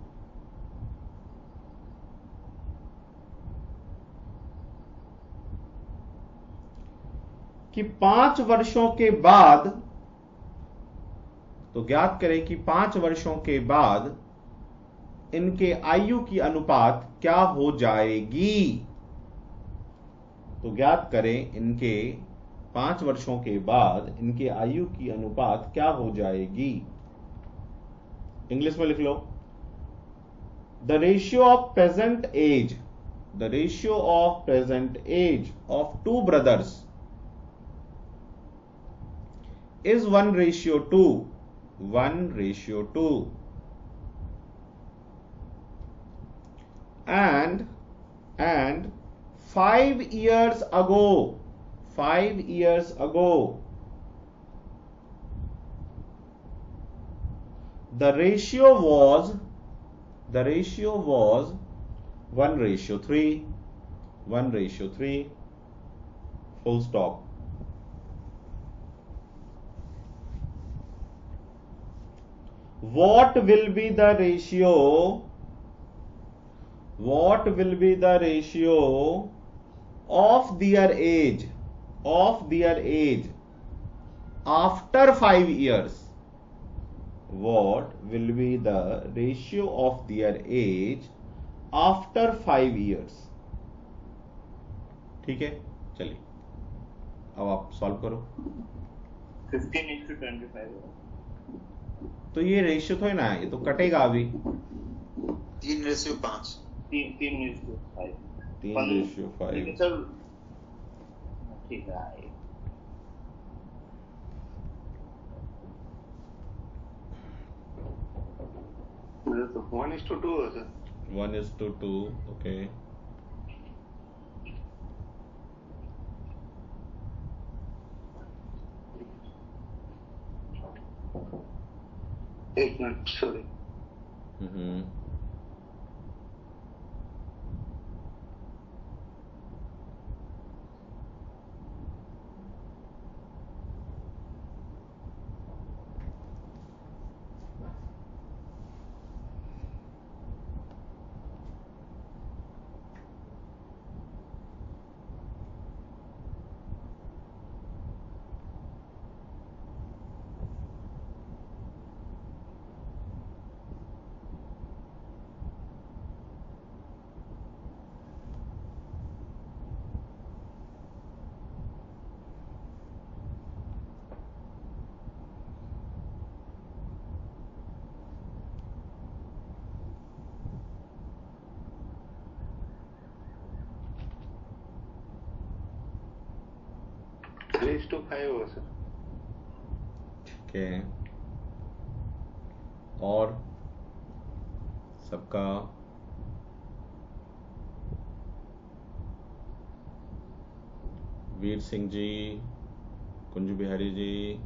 S1: कि 5 वर्षों के बाद, तो ज्ञात करें कि 5 वर्षों के बाद इनके आयु की अनुपात क्या हो जाएगी। तो ज्ञात करें इनके 5 वर्षों के बाद इनके आयु की अनुपात क्या हो जाएगी। इंग्लिश में लिख लो, the ratio of present age of 2 brothers is 1:2. 1:2. And 5 years ago, the ratio was 1:3. 1:3. Full stop. What will be the ratio of their age after 5 years? What will be the ratio of their age after 5 years? ठीक है, चलिए अब आप solve करो।
S2: 15:25।
S1: तो ये ratio तो है ना, ये तो कटेगा अभी।
S3: 3:5।
S2: 3:5।
S1: 3:5।
S2: सर ठीक है। 1:2 है सर।
S1: 1:2, ओके।
S2: एक मिनट, सॉरी। रेस टू 5 होगा सर।
S1: ठीक है, और सबका वीर सिंह जी, कुंज बिहारी जी,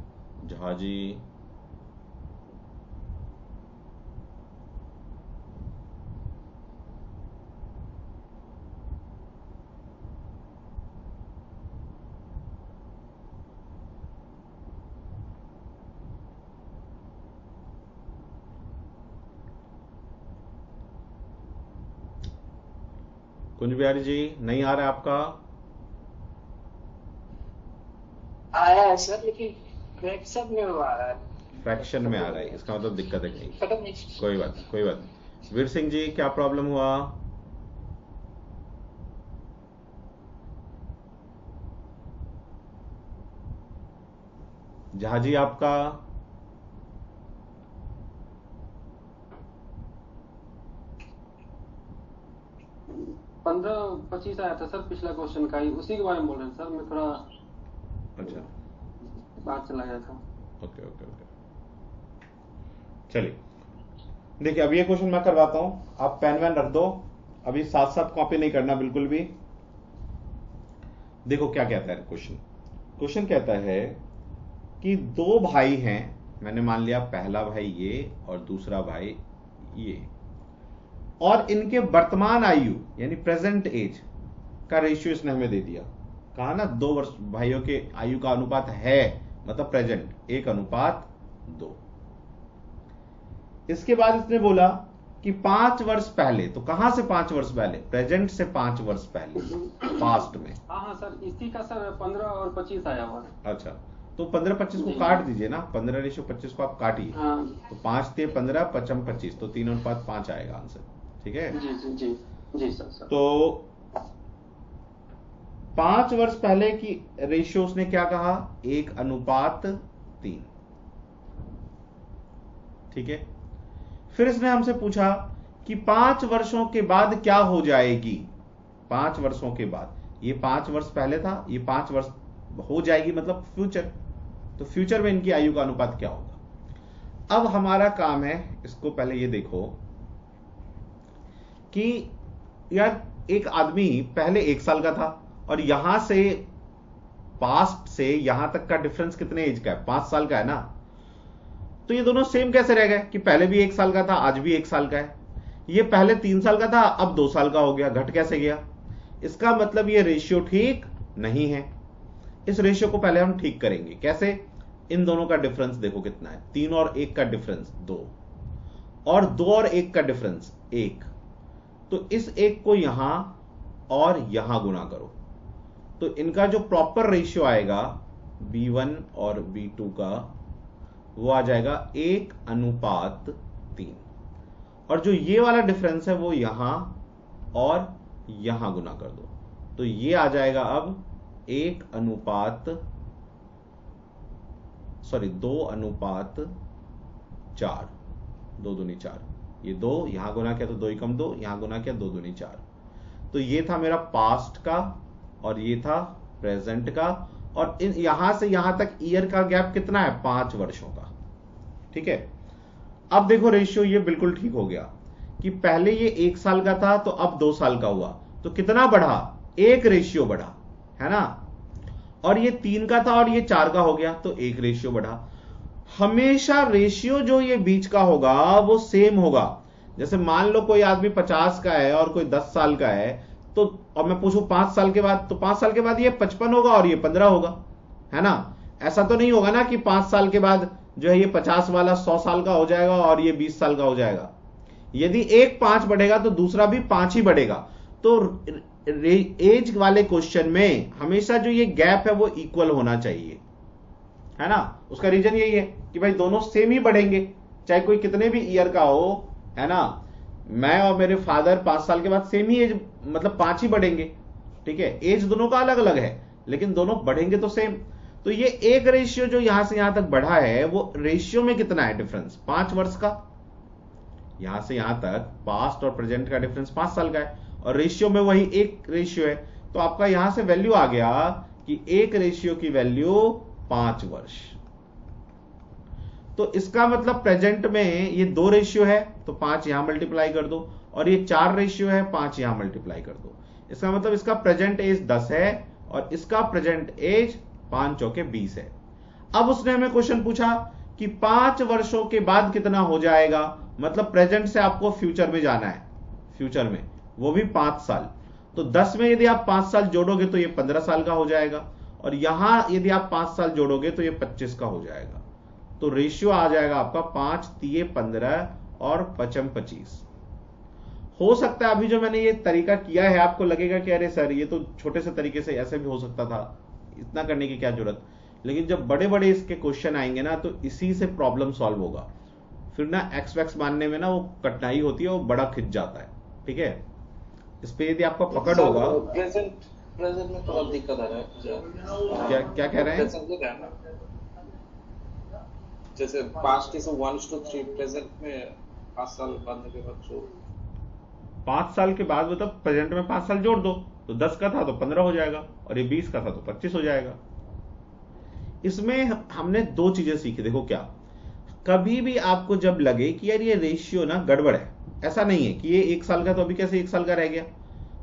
S1: झा जी, कुंज बिहारी जी नहीं आ रहा है आपका?
S6: आया है सर, लेकिन फ्रैक्शन में वो आ रहा है।
S1: फ्रैक्शन में आ रहा है, इसका मतलब दिक्कत है कहीं।
S6: पता नहीं।
S1: कोई बात नहीं, कोई बात नहीं। वीर सिंह जी क्या प्रॉब्लम हुआ? झा जी आपका?
S7: 15-25 आया था सर पिछला क्वेश्चन का ही, उसी के बारे में बोल रहे हैं सर। मैं थोड़ा
S1: अच्छा
S7: बाहर चला गया था।
S1: ओके ओके ओके, चलिए देखिए अब ये क्वेश्चन मैं करवाता हूं, आप पेन वैन रख दो, अभी साथ साथ कॉपी नहीं करना बिल्कुल भी। देखो क्या कहता है क्वेश्चन। क्वेश्चन कहता है कि दो भाई हैं, मैंने मान लिया पहला भाई ये और दूसरा भाई ये, और इनके वर्तमान आयु यानी प्रेजेंट एज का रेशियो इसने हमें दे दिया। कहा ना 2 वर्ष भाइयों के आयु का अनुपात है, मतलब प्रेजेंट 1:2। इसके बाद इसने बोला कि 5 वर्ष पहले, तो कहां से 5 वर्ष पहले? प्रेजेंट से 5 वर्ष पहले, पास्ट में।
S7: हाँ सर, इसी का सर 15 और 25 आया हुआ है।
S1: अच्छा, तो 15-25 को काट दीजिए ना, 15:25 को आप काटिए।
S7: हाँ।
S1: तो 5 × 15 = 25, तो 3:5 आएगा आंसर। ठीक है
S7: जी जी जी जी सर।
S1: तो 5 वर्ष पहले की रेशियो उसने क्या कहा? 1:3। ठीक है, फिर इसने हमसे पूछा कि 5 वर्षों के बाद क्या हो जाएगी। 5 वर्षों के बाद, ये 5 वर्ष पहले था, ये 5 वर्ष हो जाएगी, मतलब फ्यूचर। तो फ्यूचर में इनकी आयु का अनुपात क्या होगा? अब हमारा काम है, इसको पहले ये देखो कि यार एक आदमी पहले 1 साल का था और यहां से पास्ट से यहां तक का डिफरेंस कितने एज का है? 5 साल का है ना। तो ये दोनों सेम कैसे रह गए कि पहले भी 1 साल का था, आज भी 1 साल का है? ये पहले 3 साल का था, अब 2 साल का हो गया, घट कैसे गया? इसका मतलब ये रेशियो ठीक नहीं है। इस रेशियो को पहले हम ठीक करेंगे। कैसे? इन दोनों का डिफरेंस देखो कितना है, 3 और 1 का डिफरेंस 2, और 2 और 1 का डिफरेंस 1। तो इस 1 को यहां और यहां गुणा करो, तो इनका जो प्रॉपर रेशियो आएगा B1 और B2 का, वो आ जाएगा 1:3। और जो ये वाला डिफरेंस है वो यहां और यहां गुना कर दो, तो ये आ जाएगा अब 2:4। दो दूनी 4, ये 2 यहां गुना किया तो 2 × 2, यहां गुना किया 2 दूनी 4। तो ये था मेरा पास्ट का और ये था प्रेजेंट का, और इन यहां से यहां तक ईयर का गैप कितना है? 5 वर्षों का। ठीक है, अब देखो रेशियो ये बिल्कुल ठीक हो गया कि पहले ये 1 साल का था तो अब 2 साल का हुआ, तो कितना बढ़ा? 1 रेशियो बढ़ा, है ना। और ये 3 का था और ये 4 का हो गया, तो 1 रेशियो बढ़ा। हमेशा रेशियो जो ये बीच का होगा वो सेम होगा। जैसे मान लो कोई आदमी 50 का है और कोई 10 साल का है, तो और मैं पूछूं 5 साल के बाद, तो 5 साल के बाद ये 55 होगा और ये 15 होगा, है ना। ऐसा तो नहीं होगा ना कि 5 साल के बाद जो है ये 50 वाला 100 साल का हो जाएगा और ये 20 साल का हो जाएगा। यदि एक 5 बढ़ेगा तो दूसरा भी 5 ही बढ़ेगा। तो एज वाले क्वेश्चन में हमेशा जो ये गैप है वो इक्वल होना चाहिए, है ना। उसका रीजन यही है कि भाई दोनों सेम ही बढ़ेंगे, चाहे कोई कितने भी ईयर का हो, है ना। मैं और मेरे फादर 5 साल के बाद सेम ही एज, मतलब 5 ही बढ़ेंगे। ठीक है, एज दोनों का अलग अलग है लेकिन दोनों बढ़ेंगे तो सेम। तो ये एक रेशियो जो यहां से यहां तक बढ़ा है, वो रेशियो में कितना है डिफरेंस? 5 वर्ष का। यहां से यहां तक पास्ट और प्रेजेंट का डिफरेंस 5 साल का है, और रेशियो में वही 1 रेशियो है। तो आपका यहां से वैल्यू आ गया कि 1 रेशियो की वैल्यू 5 वर्ष। तो इसका मतलब प्रेजेंट में ये 2 रेशियो है तो 5 यहां मल्टीप्लाई कर दो, और ये 4 रेशियो है, 5 यहां मल्टीप्लाई कर दो। इसका मतलब इसका प्रेजेंट एज 10 है और इसका प्रेजेंट एज 5 चौके 20 है। अब उसने हमें क्वेश्चन पूछा कि 5 वर्षों के बाद कितना हो जाएगा, मतलब प्रेजेंट से आपको फ्यूचर में जाना है, फ्यूचर में, वो भी 5 साल। तो 10 में यदि आप 5 साल जोड़ोगे तो ये 15 साल का हो जाएगा, और यहां यदि आप 5 साल जोड़ोगे तो ये 25 का हो जाएगा। तो रेशियो आ जाएगा आपका 5 3 15 और 5 25। हो सकता है अभी जो मैंने ये तरीका किया है आपको लगेगा कि अरे सर ये तो छोटे से तरीके से ऐसे भी हो सकता था, इतना करने की क्या जरूरत। लेकिन जब बड़े बड़े इसके क्वेश्चन आएंगे ना तो इसी से प्रॉब्लम सॉल्व होगा। फिर ना एक्स वैक्स मानने में ना वो कठिनाई होती है, वो बड़ा खिंच जाता है। ठीक है, इस पे यदि आपका पकड़ होगा।
S5: प्रेजेंट में थोड़ा दिक्कत आ रहा है।
S1: क्या कह रहे हैं?
S5: जैसे पास्ट इज 1:3, प्रेजेंट में 5 साल बाद के बाद जो
S1: 5 साल के बाद मतलब प्रेजेंट में 5 साल जोड़ दो तो 10 का था तो 15 हो जाएगा, और ये 20 का था तो 25 हो जाएगा। इसमें हमने 2 चीजें सीखी। देखो, क्या कभी भी आपको जब लगे कि यार ये रेशियो ना गड़बड़ है, ऐसा नहीं है कि ये 1 साल का तो अभी कैसे 1 साल का रह गया,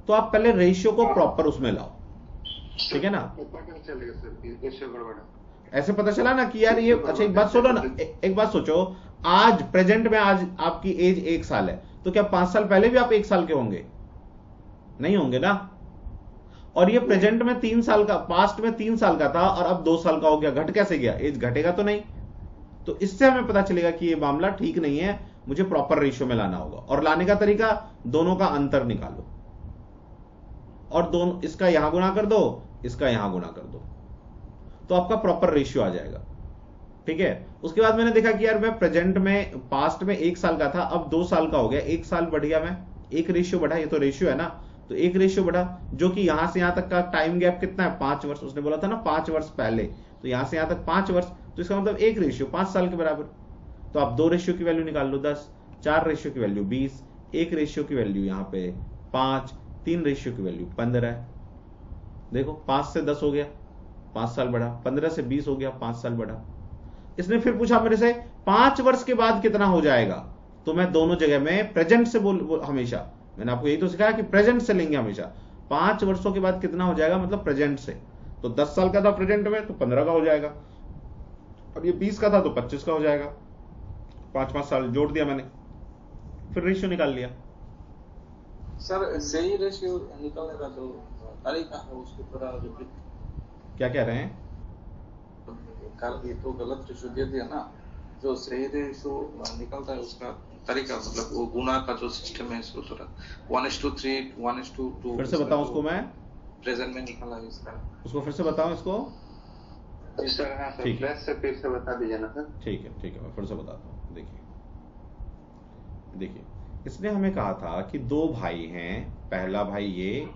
S1: तो आप पहले रेशियो को प्रॉपर उसमें लाओ। ठीक है ना, ऐसे पता चला ना कि यार ये, अच्छा एक बात सुनो ना, एक बात सोचो, आज प्रेजेंट में आज आपकी एज 1 साल है, तो क्या 5 साल पहले भी आप 1 साल के होंगे? नहीं होंगे ना। और ये प्रेजेंट में 3 साल का, पास्ट में 3 साल का था और अब 2 साल का हो गया, घट कैसे गया? एज घटेगा तो नहीं। तो इससे हमें पता चलेगा कि ये मामला ठीक नहीं है, मुझे प्रॉपर रेशियो में लाना होगा। और लाने का तरीका, दोनों का अंतर निकालो और दोनों, इसका यहां गुना कर दो, इसका यहां गुना कर दो, तो आपका प्रॉपर रेशियो आ जाएगा। ठीक है, उसके बाद मैंने देखा कि यार मैं प्रेजेंट में, पास्ट में 1 साल का था, अब 2 साल का हो गया, 1 साल बढ़ गया, मैं 1 रेशियो बढ़ा, ये तो रेशियो है ना, तो 1 रेशियो बढ़ा, जो कि यहां से यहां तक का टाइम गैप कितना है? 5 वर्ष। उसने बोला था ना 5 वर्ष पहले, तो यहां से यहां तक 5 वर्ष, तो इसका मतलब 1 रेशियो 5 साल के बराबर। तो आप 2 रेशियो की वैल्यू निकाल लो 10, 4 रेशियो की वैल्यू 20, 1 रेशियो की वैल्यू यहां पे 5, 3 रेशियो की वैल्यू 15 है। देखो 5 से 10 हो गया, 5 साल बढ़ा, 15 से 20 हो गया, 5 साल बढ़ा। इसने फिर पूछा मेरे से 5 वर्ष के बाद कितना हो जाएगा, तो मैं दोनों जगह में प्रेजेंट से बोल हमेशा, मैंने आपको यही तो सिखाया कि प्रेजेंट से लेंगे हमेशा। 5 वर्षों के बाद कितना हो जाएगा, मतलब प्रेजेंट से। तो 10 साल का था प्रेजेंट में तो 15 का हो जाएगा, और ये 20 का था तो 25 का हो जाएगा। 5 साल जोड़ दिया मैंने, फिर रेशियो निकाल लिया।
S5: सर सही रेशियो निकालने का जो तरीका है उसको थोड़ा रिपीट।
S1: क्या कह रहे हैं?
S5: कल ये तो गलत रेशियो दे दिया ना, जो सही रेशियो निकलता है उसका तरीका, मतलब वो गुना का जो सिस्टम है इसको थोड़ा 1:3, 1:2।
S1: फिर से बताऊं उसको मैं?
S5: प्रेजेंट में निकाला है इसका,
S1: उसको फिर से बताऊं इसको?
S2: ठीक है, फिर से बता दीजिए ना सर।
S1: ठीक है, मैं फिर से बताता हूं। देखिए, इसने हमें कहा था कि 2 भाई हैं, पहला भाई ये,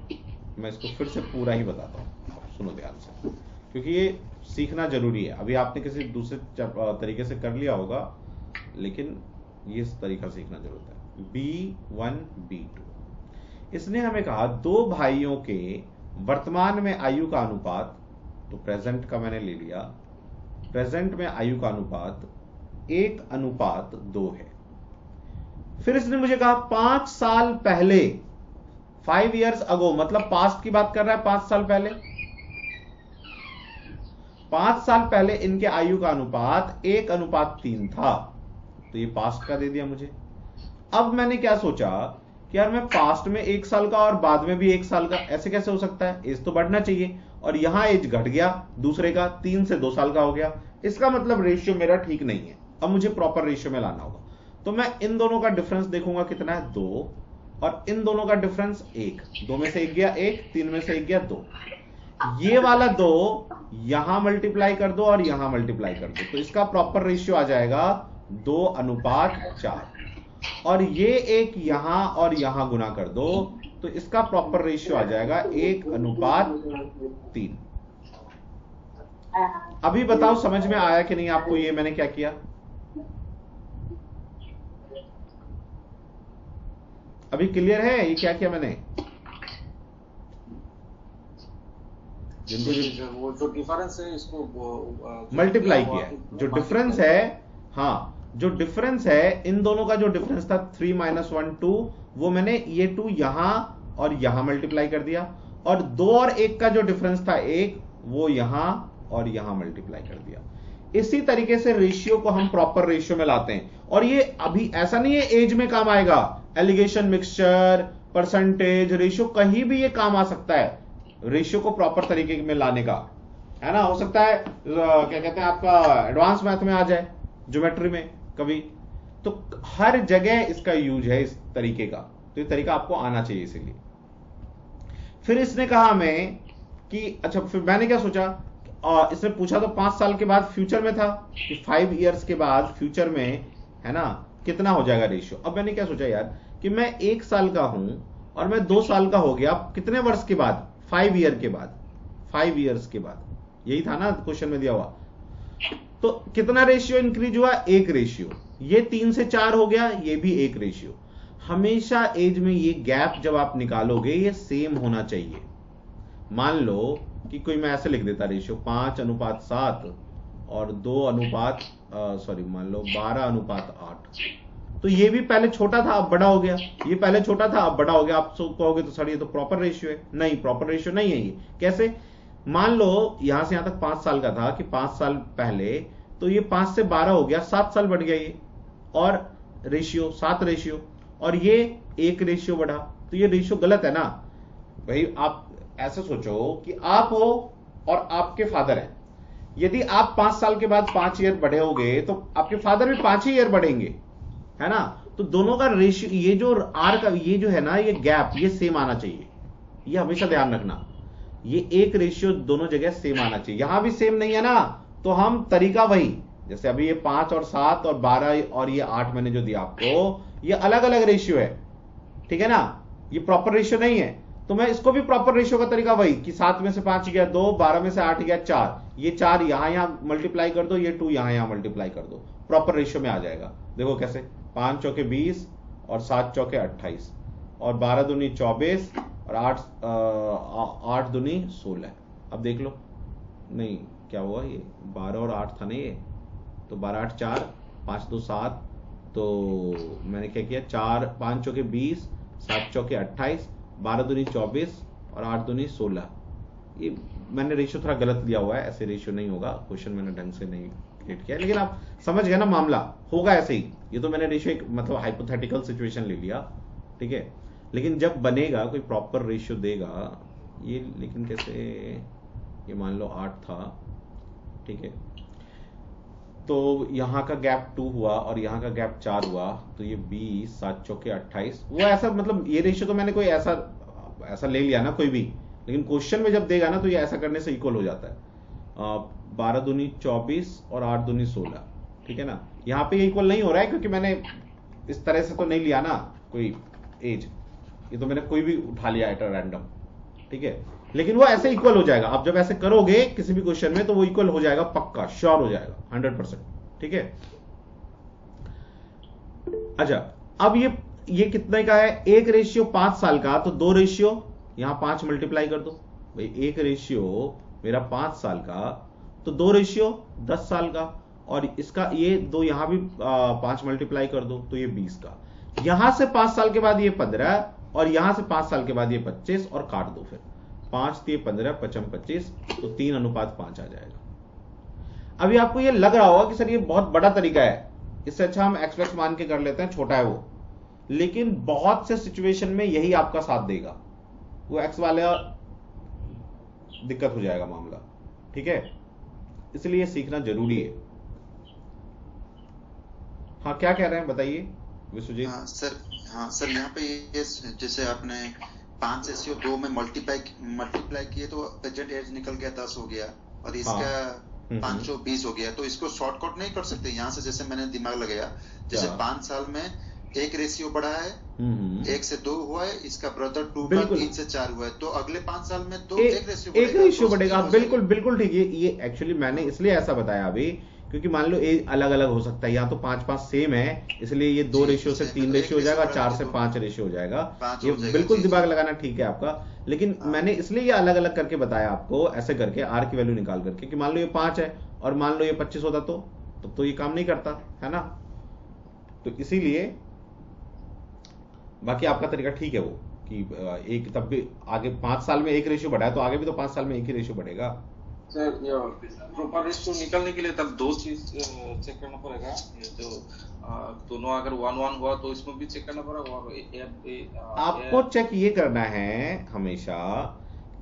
S1: मैं इसको फिर से पूरा ही बताता हूं, सुनो ध्यान से, क्योंकि ये सीखना जरूरी है। अभी आपने किसी दूसरे तरीके से कर लिया होगा, लेकिन ये तरीका सीखना जरूरत है। B1 B2, इसने हमें कहा 2 भाइयों के वर्तमान में आयु का अनुपात, तो प्रेजेंट का मैंने ले लिया, प्रेजेंट में आयु का अनुपात 1:2 है। फिर इसने मुझे कहा 5 साल पहले, 5 years ago, मतलब पास्ट की बात कर रहा है, 5 साल पहले, 5 साल पहले इनके आयु का अनुपात 1:3 था, तो ये पास्ट का दे दिया मुझे। अब मैंने क्या सोचा कि यार मैं पास्ट में 1 साल का और बाद में भी 1 साल का, ऐसे कैसे हो सकता है? एज तो बढ़ना चाहिए, और यहां एज घट गया, दूसरे का 3 से 2 साल का हो गया, इसका मतलब रेशियो मेरा ठीक नहीं है। अब मुझे प्रॉपर रेशियो में लाना होगा, तो मैं इन दोनों का डिफरेंस देखूंगा कितना है, 2, और इन दोनों का डिफरेंस 1, 2 में से 1 गया 1, 3 में से 1 गया 2, ये वाला 2 यहां मल्टीप्लाई कर दो और यहां मल्टीप्लाई कर दो, तो इसका प्रॉपर रेशियो आ जाएगा 2:4, और ये एक यहां और यहां गुना कर दो, तो इसका प्रॉपर रेशियो आ जाएगा 1:3। अभी बताओ समझ में आया कि नहीं आपको ये मैंने क्या किया? अभी क्लियर है ये क्या किया मैंने?
S5: वो जो डिफरेंस है इसको
S1: मल्टीप्लाई किया है, जो डिफरेंस है, हाँ, जो डिफरेंस है इन दोनों का, जो डिफरेंस था 3 - 1 2, वो मैंने ये 2 यहां और यहां मल्टीप्लाई कर दिया, और 2 और 1 का जो डिफरेंस था 1, वो यहां और यहां मल्टीप्लाई कर दिया। इसी तरीके से रेशियो को हम प्रॉपर रेशियो में लाते हैं, और ये अभी ऐसा नहीं है एज में काम आएगा, एलिगेशन, मिक्सचर, परसेंटेज, रेशियो, कहीं भी ये काम आ सकता है रेशियो को प्रॉपर तरीके में लाने का, है ना। हो सकता है क्या कहते हैं आपका एडवांस मैथ में आ जाए, ज्योमेट्री में कभी, तो हर जगह इसका यूज है इस तरीके का, तो ये तरीका आपको आना चाहिए। इसीलिए फिर इसने कहा हमें कि अच्छा, फिर मैंने क्या सोचा, इसने पूछा तो 5 साल के बाद फ्यूचर में था कि 5 इयर्स के बाद फ्यूचर में, है ना, कितना हो जाएगा रेशियो। अब मैंने क्या सोचा यार कि मैं 1 साल का हूं और मैं 2 साल का हो गया, कितने वर्ष के बाद, 5 ईयर के बाद, 5 इयर्स के बाद, यही था ना क्वेश्चन में दिया हुआ। तो कितना रेशियो इंक्रीज हुआ, 1 रेशियो। ये 3 से 4 हो गया, ये भी 1 रेशियो। हमेशा एज में ये गैप जब आप निकालोगे ये सेम होना चाहिए। मान लो कि कोई मैं ऐसे लिख देता रेशियो 5:7 और 12:8, तो ये भी पहले छोटा था अब बड़ा हो गया, ये पहले छोटा था अब बड़ा हो गया। आप कहोगे तो सर ये तो प्रॉपर रेशियो है। नहीं, प्रॉपर रेशियो नहीं है ये। कैसे? मान लो यहां से यहां तक 5 साल का था कि 5 साल पहले, तो ये 5 से 12 हो गया, 7 साल बढ़ गया ये, और रेशियो 7 रेशियो, और ये 1 रेशियो बढ़ा, तो ये रेशियो गलत है ना भाई। आप ऐसे सोचो कि आप हो और आपके फादर हैं, यदि आप 5 साल के बाद 5 ईयर बढ़े होगे तो आपके फादर भी 5 ही ईयर बढ़ेंगे, है ना। तो दोनों का रेशियो, ये जो आर का ये जो है ना, ये गैप, ये सेम आना चाहिए। ये हमेशा ध्यान रखना, ये 1 रेशियो दोनों जगह सेम आना चाहिए। यहां भी सेम नहीं है ना, तो हम तरीका वही, जैसे अभी ये 5 और 7 और 12 और ये 8 मैंने जो दिया आपको, ये अलग अलग रेशियो है, ठीक है ना, ये प्रॉपर रेशियो नहीं है। तो मैं इसको भी प्रॉपर रेशियो का तरीका वही कि 7 में से 5 गया 2, 12 में से 8 गया 4, ये 4 यहां मल्टीप्लाई कर दो, ये 2 यहां मल्टीप्लाई कर दो, प्रॉपर रेशियो में आ जाएगा। देखो कैसे, 5 चौके 20 और 7 चौके 28 और 12 दूनी 24 और 8 दूनी 16। अब देख लो, नहीं क्या हुआ, ये 12 और 8 था ना ये, तो 12 8 4, 5 2 7, तो मैंने क्या किया, 5 चौके 20, 7 चौके 28, 12 दूनी 24 और 8 दूनी 16। ये मैंने रेशियो थोड़ा गलत दिया हुआ है, ऐसे रेशियो नहीं होगा, क्वेश्चन मैंने ढंग से नहीं क्रिएट किया, लेकिन आप समझ गए ना, मामला होगा ऐसे ही। ये तो मैंने रेशियो एक मतलब हाइपोथेटिकल सिचुएशन ले लिया, ठीक है। लेकिन जब बनेगा कोई प्रॉपर रेशियो देगा ये, लेकिन कैसे, ये मान लो 8 था, ठीक है, तो यहां का गैप 2 हुआ और यहां का गैप 4 हुआ, तो ये 20, 7 चौके 28, वो ऐसा मतलब ये रेशियो तो मैंने कोई ऐसा ले लिया ना कोई भी, लेकिन क्वेश्चन में जब देगा ना तो ये ऐसा करने से इक्वल हो जाता है। 12 दूनी 24 और 8 दूनी 16, ठीक है ना। यहाँ पे ये इक्वल नहीं हो रहा है क्योंकि मैंने इस तरह से तो नहीं लिया ना कोई एज, ये तो मैंने कोई भी उठा लिया एट रैंडम, ठीक है, लेकिन वो ऐसे इक्वल हो जाएगा। आप जब ऐसे करोगे किसी भी क्वेश्चन में तो वो इक्वल हो जाएगा, पक्का श्योर हो जाएगा 100%, ठीक है। अच्छा, अब ये कितने का है, 1 रेशियो 5 साल का, तो 2 रेशियो यहां 5 मल्टीप्लाई कर दो भाई, 1 रेशियो मेरा 5 साल का, तो 2 रेशियो 10 साल का, और इसका ये 2 यहां भी 5 मल्टीप्लाई कर दो, तो ये 20 का। यहां से 5 साल के बाद ये 15 और यहां से 5 साल के बाद ये 25 और काट दो फिर, 5 3 15 5 25, तो 3:5 आ जाएगा। अभी आपको ये लग रहा होगा कि सर ये बहुत बड़ा तरीका है, इससे अच्छा हम एक्स मान के कर लेते हैं, छोटा है वो, लेकिन बहुत से सिचुएशन में यही आपका साथ देगा, वो एक्स वाले दिक्कत हो जाएगा मामला, ठीक है। इसलिए सीखना जरूरी है। हाँ, क्या कह रहे हैं बताइए विश्वजीत।
S3: हाँ सर, यहाँ पे ये जैसे आपने 5:2 में मल्टीप्लाई किए तो प्रेजेंट एज निकल गया 10 हो गया, और इसका 520 हो गया, तो इसको शॉर्टकट नहीं कर सकते यहाँ से? जैसे मैंने दिमाग लगाया, जैसे 5 साल में 1 रेशियो बढ़ा है, 1 से 2 हुआ है, इसका ब्रदर 2 का 3 से 4 हुआ है, तो अगले 5 साल में 1 रेशियो
S1: बढ़ेगा। बिल्कुल ठीक है। ये एक्चुअली मैंने इसलिए ऐसा बताया अभी क्योंकि मान लो एज अलग अलग हो सकता है, यहाँ तो 5 सेम है, इसलिए ये 2 रेशियो से 3 रेशियो हो जाएगा, 4 से 5 रेशियो हो जाएगा। ये बिल्कुल दिमाग लगाना ठीक है आपका, लेकिन मैंने इसलिए ये अलग अलग करके बताया आपको, ऐसे करके आर की वैल्यू निकाल करके, कि मान लो ये 5 है और मान लो ये 25 होता तो ये काम नहीं करता, है ना। तो इसीलिए बाकी आपका तरीका ठीक है वो, कि एक, तब भी आगे 5 साल में 1 रेशियो बढ़ा है तो आगे भी तो 5 साल में 1 ही रेशियो बढ़ेगा।
S5: सर प्रॉपर रेशियो निकालने के लिए तब 2 चीज चेक करना पड़ेगा। ये जो दोनों अगर 1-1 हुआ तो इसमें भी चेक करना पड़ेगा। और
S1: आपको चेक ये करना है हमेशा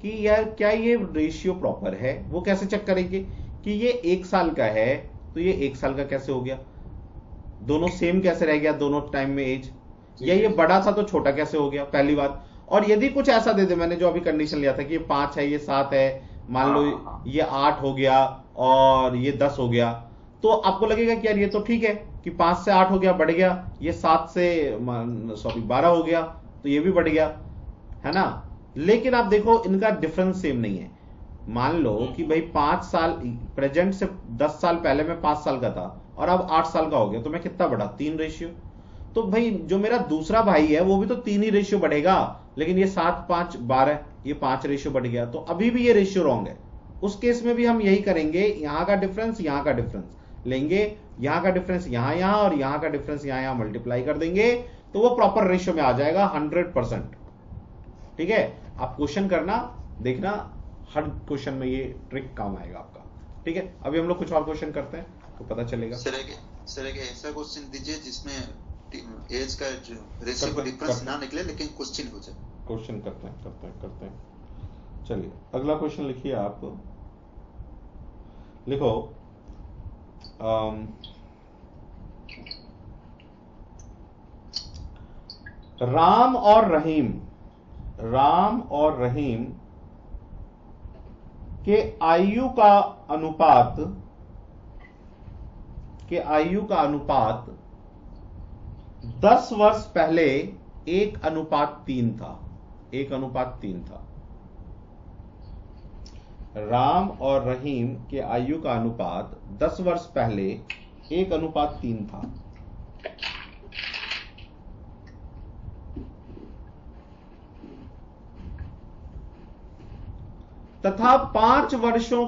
S1: कि यार क्या ये रेशियो प्रॉपर है। वो कैसे चेक करेंगे कि ये 1 साल का है तो ये 1 साल का कैसे हो गया, दोनों सेम कैसे रह गया दोनों टाइम में एज, या ये बड़ा था तो छोटा कैसे हो गया, पहली बात। और यदि कुछ ऐसा दे दे, मैंने जो अभी कंडीशन लिया था कि ये 5 है ये 7 है, मान लो ये 8 हो गया और ये 10 हो गया, तो आपको लगेगा कि यार ये तो ठीक है कि 5 से 8 हो गया बढ़ गया, ये 7 से 12 हो गया तो ये भी बढ़ गया, है ना। लेकिन आप देखो इनका डिफरेंस सेम नहीं है। मान लो कि भाई 5 साल प्रेजेंट से 10 साल पहले मैं 5 साल का था और अब 8 साल का हो गया, तो मैं कितना बढ़ा, 3 रेशियो। तो भाई जो मेरा दूसरा भाई है वो भी तो 3 ही रेशियो बढ़ेगा, लेकिन ये 7, 5, 12 ये 5 रेशियो बढ़ गया, तो अभी भी ये रेशियो रॉन्ग है। उस केस में भी हम यही करेंगे, यहां का डिफरेंस यहां का डिफरेंस लेंगे, यहां का डिफरेंस यहां और यहां का डिफरेंस यहां मल्टीप्लाई कर देंगे, तो वो प्रॉपर रेशियो में आ जाएगा 100%। ठीक है, आप क्वेश्चन करना, देखना हर क्वेश्चन में ये ट्रिक काम आएगा आपका। ठीक है, अभी हम लोग कुछ और क्वेश्चन करते हैं तो पता चलेगा।
S3: सर एक ऐसा क्वेश्चन दीजिए जिसमें एज का जो रेशियो का डिफरेंस ना निकले लेकिन क्वेश्चन हो जाए।
S1: क्वेश्चन करते हैं। चलिए अगला क्वेश्चन लिखिए आप। लिखो राम और रहीम के आयु का अनुपात 10 वर्ष पहले 1:3 था। 1:3 था। राम और रहीम के आयु का अनुपात 10 वर्ष पहले 1:3 था। तथा 5 वर्षों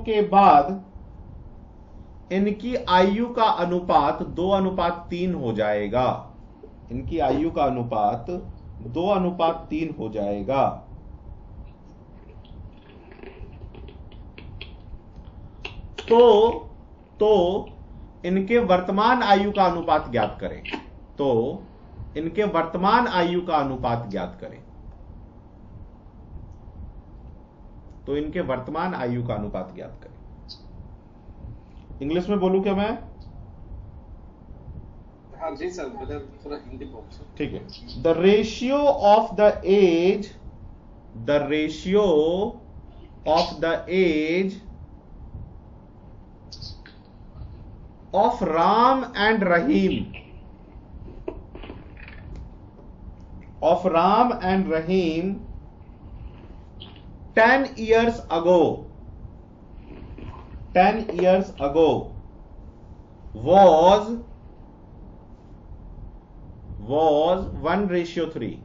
S1: के बाद इनकी आयु का अनुपात 2:3 हो जाएगा। इनकी आयु का अनुपात 2:3 हो जाएगा। तो इनके वर्तमान आयु का अनुपात ज्ञात करें। इनके वर्तमान आयु का अनुपात ज्ञात करें। इंग्लिश में बोलूं क्या मैं?
S5: हाँ जी सर, थोड़ा हिंदी बोल।
S1: ठीक है। The ratio of the age of Ram and Rahim 10 years ago was 1:3.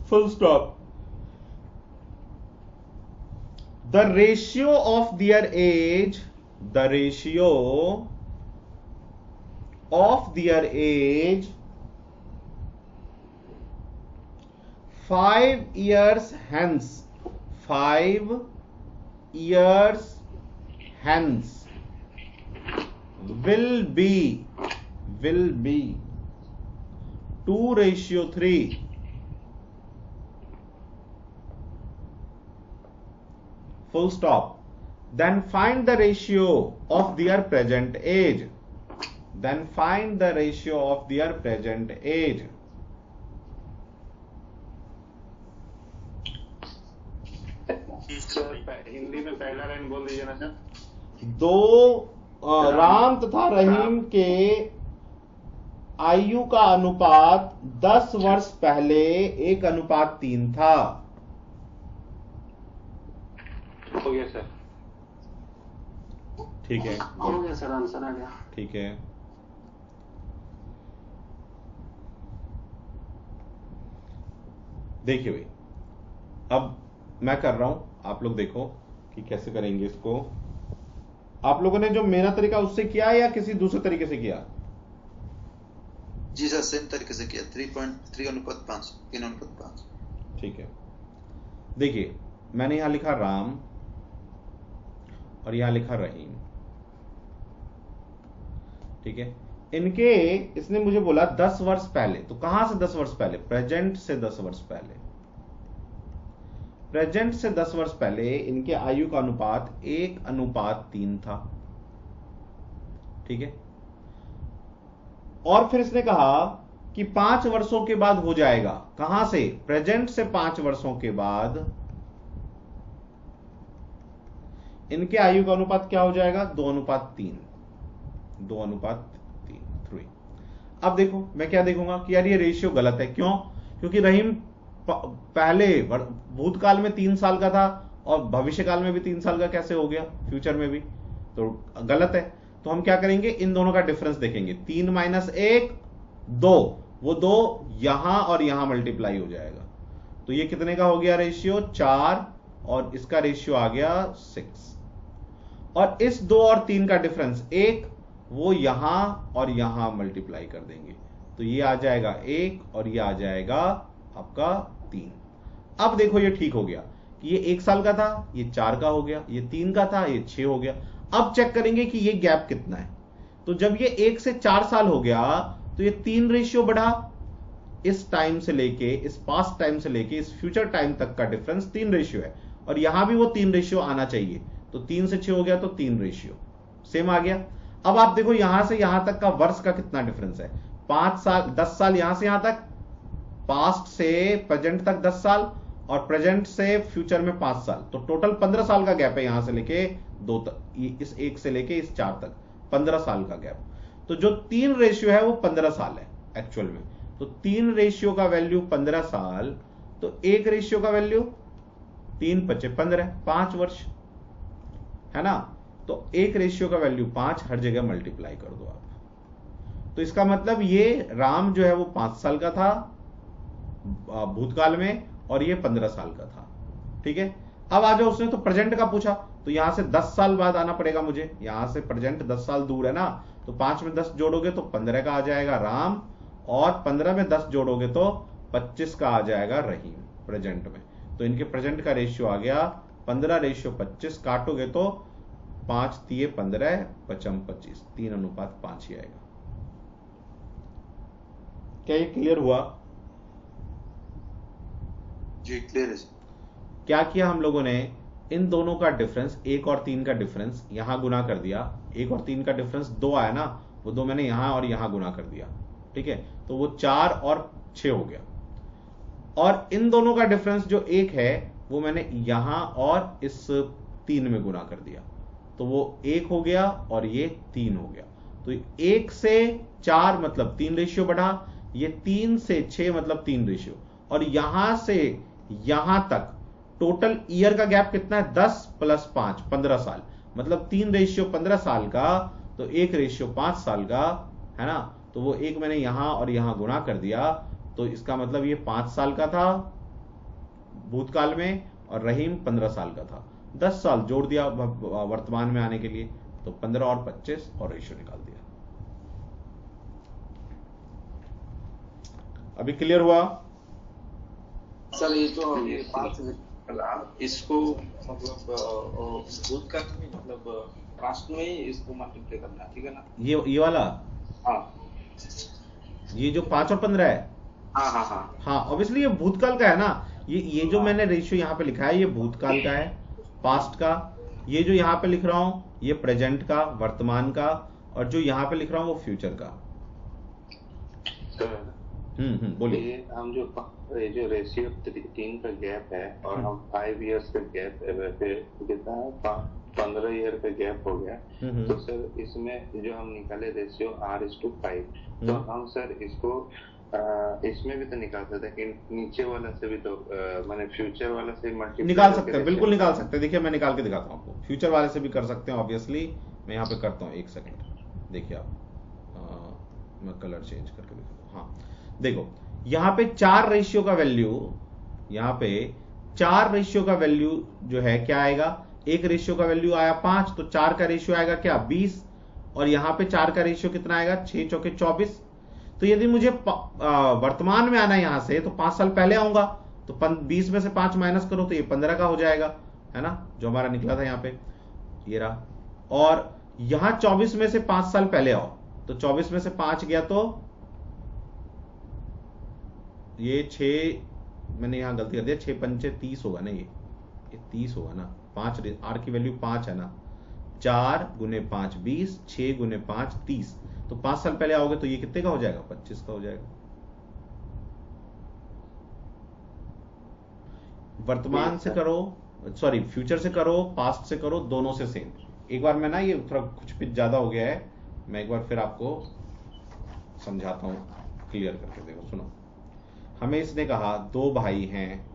S1: Full stop. The ratio of their age 5 years hence will be 2:3. Full stop. Then find the ratio of their present age.
S2: Hindi में पहला line बोल दीजिए ना sir.
S1: Ram तथा रहीम के आयु का अनुपात 10 वर्ष पहले 1:3 था।
S2: हो गया सर।
S1: ठीक है,
S7: हो गया सर, आंसर आ गया।
S1: ठीक है। देखिए भाई, अब मैं कर रहा हूं, आप लोग देखो कि कैसे करेंगे इसको। आप लोगों ने जो मेरा तरीका उससे किया है या किसी दूसरे तरीके से किया?
S3: जी सर, सेम तरीके से किया, 3:5, 3:5।
S1: ठीक है, देखिए मैंने यहां लिखा राम और यहां लिखा रहीम, ठीक है। इनके इसने मुझे बोला 10 वर्ष पहले, तो कहां से 10 वर्ष पहले? प्रेजेंट से 10 वर्ष पहले। प्रेजेंट से 10 वर्ष पहले इनके आयु का अनुपात 1:3 था, ठीक है। और फिर इसने कहा कि 5 वर्षों के बाद हो जाएगा, कहां से? प्रेजेंट से 5 वर्षों के बाद इनके आयु का अनुपात क्या हो जाएगा? 2:3। 2:3। अब देखो मैं क्या देखूंगा कि यार ये रेशियो गलत है। क्यों? क्योंकि रहीम पहले भूतकाल में 3 साल का था और भविष्यकाल में भी 3 साल का कैसे हो गया, फ्यूचर में भी, तो गलत है। तो हम क्या करेंगे, इन दोनों का डिफरेंस देखेंगे। 3 - 1 2, वो 2 यहां और यहां मल्टीप्लाई हो जाएगा, तो ये कितने का हो गया रेशियो? 4, और इसका रेशियो आ गया 6। और इस 2 और 3 का डिफरेंस 1, वो यहां और यहां मल्टीप्लाई कर देंगे, तो ये आ जाएगा 1 और ये आ जाएगा आपका 3। अब देखो ये ठीक हो गया कि ये 1 साल का था, ये 4 का हो गया, ये 3 का था, ये 6 हो गया। अब चेक करेंगे कि ये गैप कितना है। तो जब ये 1 से 4 साल हो गया तो ये 3 रेशियो बढ़ा। इस टाइम से लेके, इस पास्ट टाइम से लेके इस फ्यूचर टाइम तक का डिफरेंस 3 रेशियो है, और यहां भी वो 3 रेशियो आना चाहिए। तो 3 से 6 हो गया तो 3 रेशियो सेम आ गया। अब आप देखो यहां से यहां तक का वर्ष का कितना डिफरेंस है। 5 साल, 10 साल यहां से यहां तक, पास्ट से प्रेजेंट तक 10 साल, और प्रेजेंट से फ्यूचर में 5 साल, तो टोटल 15 साल का गैप है यहां से लेके 2 तक, इस 1 से लेके इस 4 तक 15 साल का गैप। तो जो 3 रेशियो है वो 15 साल है एक्चुअल में। तो 3 रेशियो का वैल्यू 15 साल, तो 1 रेशियो का वैल्यू 3 × 5 = 15, 5 वर्ष है ना। तो 1 रेशियो का वैल्यू 5, हर जगह मल्टीप्लाई कर दो आप। तो इसका मतलब ये राम जो है वो 5 साल का था भूतकाल में, और ये 15 साल का था, ठीक है। अब आ जाओ, उसने तो प्रेजेंट का पूछा, तो यहां से 10 साल बाद आना पड़ेगा मुझे। यहां से प्रेजेंट 10 साल दूर है ना, तो 5 में 10 जोड़ोगे तो 15 का आ जाएगा राम, और 15 में 10 जोड़ोगे तो 25 का आ जाएगा रहीम प्रेजेंट में। तो इनके प्रेजेंट का रेशियो आ गया 15:25, काटोगे तो 5 × 3 = 15, 5 × 25, 3:5 ही आएगा। क्या ये क्लियर हुआ?
S3: जी क्लियर है।
S1: क्या किया हम लोगों ने, इन दोनों का डिफरेंस 1 और 3 का डिफरेंस यहां गुना कर दिया। 1 और 3 का डिफरेंस 2 आया ना, वो 2 मैंने यहां और यहां गुना कर दिया, ठीक है। तो वो 4 और 6 हो गया। और इन दोनों का डिफरेंस जो 1 है वो मैंने यहां और इस 3 में गुना कर दिया, तो वो 1 हो गया और ये 3 हो गया। तो 1 से 4 मतलब 3 रेशियो बढ़ा, ये 3 से 6 मतलब 3 रेशियो, और यहां से यहां तक टोटल ईयर का गैप कितना है? 10 + 5 15 साल, मतलब 3 रेशियो 15 साल का, तो 1 रेशियो 5 साल का है ना। तो वो 1 मैंने यहां और यहां गुना कर दिया, तो इसका मतलब ये 5 साल का था भूतकाल में, और रहीम 15 साल का था। 10 साल जोड़ दिया वर्तमान में आने के लिए, तो 15 और 25 और रेशियो निकाल दिया। अभी क्लियर हुआ?
S5: सर ये जो ये 5 इसको मतलब भूतकाल में, मतलब पास्ट में ही इसको मल्टीप्लाई करना है, ठीक है ना?
S1: ये वाला,
S5: हाँ,
S1: ये जो 5 और 15 है, हाँ ऑब्वियसली ये भूतकाल का है ना। ये जो मैंने रेशियो यहाँ पे लिखा है ये भूतकाल का है, पास्ट का। ये जो यहाँ पे लिख रहा हूं ये प्रेजेंट का, वर्तमान का, और जो यहाँ पे लिख रहा हूं वो फ्यूचर का। बोलिए।
S2: हम जो रेशियो 3 का गैप है और हम 5 इयर्स का गैप कितना है, 15 ईयर का गैप हो गया। तो सर इसमें जो हम निकाले रेशियो R/5, तो हम सर इसको इसमें भी तो निकाल सकते हैं कि नीचे वाला से भी, तो माने फ्यूचर वाला से मल्टीप्लाई
S1: निकाल सकते हैं, बिल्कुल निकाल सकते हैं। देखिए मैं निकाल के दिखाता हूँ आपको, फ्यूचर वाले से भी कर सकते हैं ऑब्वियसली। मैं यहाँ पे करता हूँ, 1 सेकंड, देखिए आप, मैं कलर चेंज करके दिखाता हूँ। हाँ देखो, यहाँ पे 4 रेशियो का वैल्यू, यहाँ पे 4 रेशियो का वैल्यू जो है क्या आएगा, एक रेशियो का वैल्यू आया 5, तो 4 का रेशियो आएगा क्या 20, और यहां पे 4 का रेशियो कितना आएगा 6 चौके 24। तो यदि मुझे वर्तमान में आना है यहां से, तो 5 साल पहले आऊंगा, तो 20 में से 5 माइनस करो तो ये 15 का हो जाएगा, है ना, जो हमारा निकला था यहाँ पे, ये रहा। और यहां 24 में से 5 साल पहले आओ, तो 24 में से 5 गया तो ये 6, मैंने यहां गलती कर दिया, 6 पंचे 30 होगा ना, ये 30 होगा ना, 5 आर की वैल्यू 5 है ना, 4 गुने 5 20, 6 गुने 5 30, तो 5 साल पहले आओगे तो ये कितने का हो जाएगा 25 का हो जाएगा। वर्तमान से करो, सॉरी फ्यूचर से करो, पास्ट से करो, दोनों से सेम। एक बार मैं ना, ये थोड़ा कुछ भी ज्यादा हो गया है, मैं एक बार फिर आपको समझाता हूं क्लियर करके, देखो सुनो। हमें इसने कहा 2 भाई हैं,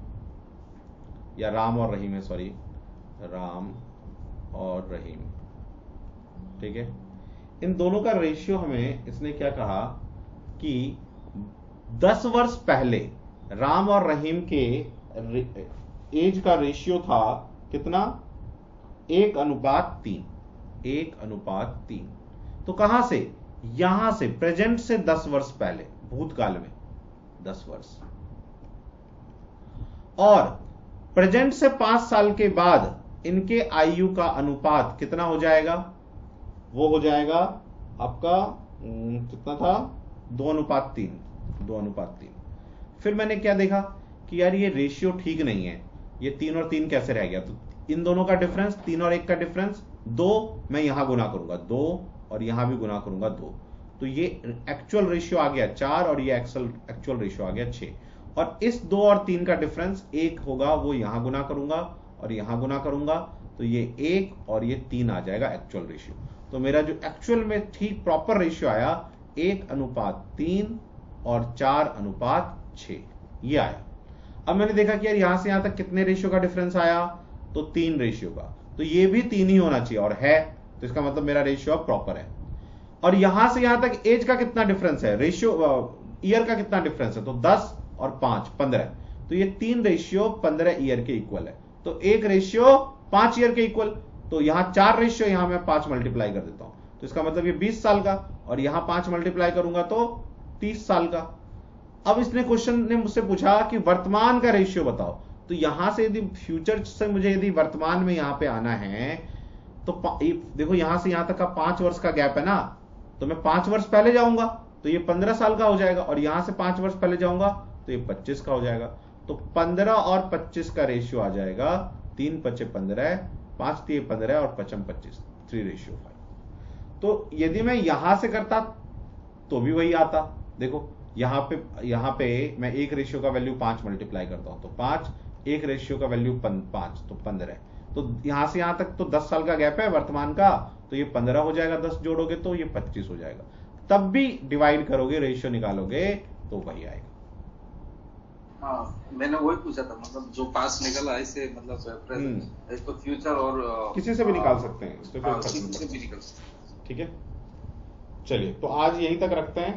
S1: या राम और रहीम है, सॉरी राम और रहीम, ठीक है। इन दोनों का रेशियो हमें इसने क्या कहा कि 10 वर्ष पहले राम और रहीम के एज का रेशियो था कितना 1:3, 1:3। तो कहां से, यहां से, प्रेजेंट से 10 वर्ष पहले, भूतकाल में 10 वर्ष, और प्रेजेंट से 5 साल के बाद इनके आयु का अनुपात कितना हो जाएगा, वो हो जाएगा आपका कितना था 2:3। फिर मैंने क्या देखा कि यार ये रेशियो ठीक नहीं है, ये 3 और 3 कैसे रह गया, तो इन दोनों का डिफरेंस, 3 और 1 का डिफरेंस 2, मैं यहां गुना करूंगा 2 और यहां भी गुना करूंगा 2, तो ये एक्चुअल रेशियो आ गया 4 और ये एक्चुअल रेशियो आ गया 6। और इस 2 और 3 का डिफरेंस 1 होगा, वो यहां गुना करूंगा और यहां गुना करूंगा, तो ये 1 और ये 3 आ जाएगा एक्चुअल रेशियो। तो मेरा जो एक्चुअल में ठीक प्रॉपर रेशियो आया 1:3 और 4:6, ये आया। अब मैंने देखा कि यार यहां से यहां तक कितने रेशियो का डिफरेंस आया, तो 3 रेशियो का, तो ये भी 3 ही होना चाहिए, और है, तो इसका मतलब मेरा रेशियो अब प्रॉपर है। और यहां से यहां तक एज का कितना डिफरेंस है, रेशियो ईयर का कितना डिफरेंस है, तो 10 और 5 15, तो ये 3 रेशियो 15 ईयर के इक्वल है, तो 1 रेशियो 5 ईयर के इक्वल, तो यहां 4 रेशियो, यहां मैं 5 मल्टीप्लाई कर देता हूं, तो इसका मतलब ये 20 साल का, और यहां 5 मल्टीप्लाई करूंगा तो 30 साल का। अब इसने क्वेश्चन ने मुझसे पूछा कि वर्तमान का रेशियो बताओ, तो यहां से यदि फ्यूचर से मुझे यदि वर्तमान में यहां पे आना है, तो देखो यहां से यहां तक का 5 वर्ष का गैप है ना, तो मैं 5 वर्ष पहले जाऊंगा तो ये 15 साल का हो जाएगा, और यहां से 5 वर्ष पहले जाऊंगा तो ये 25 का हो जाएगा, तो 15 और 25 का रेशियो आ जाएगा 3 × 5 = 15, 5 × 3 = 15 और 5 × 25 3:5। तो यदि मैं यहां से करता तो भी वही आता, देखो यहां पे मैं 1 रेशियो का वैल्यू 5 मल्टीप्लाई करता हूं, तो 5, 1 रेशियो का वैल्यू 5 तो 15, तो यहां से यहां तक तो 10 साल का गैप है वर्तमान का, तो ये 15 हो जाएगा, 10 जोड़ोगे तो ये 25 हो जाएगा, तब भी डिवाइड करोगे, रेशियो निकालोगे तो वही आएगा।
S5: हाँ, मैंने वही पूछा था, मतलब जो पास निकला ऐसे, मतलब प्रेजेंट, इसको फ्यूचर और
S1: किसी से भी निकाल सकते हैं, इसमें कोई फर्क नहीं
S5: किसी से
S1: पड़ता।
S5: भी निकल सकते हैं।
S1: ठीक है, चलिए तो आज यहीं तक रखते हैं,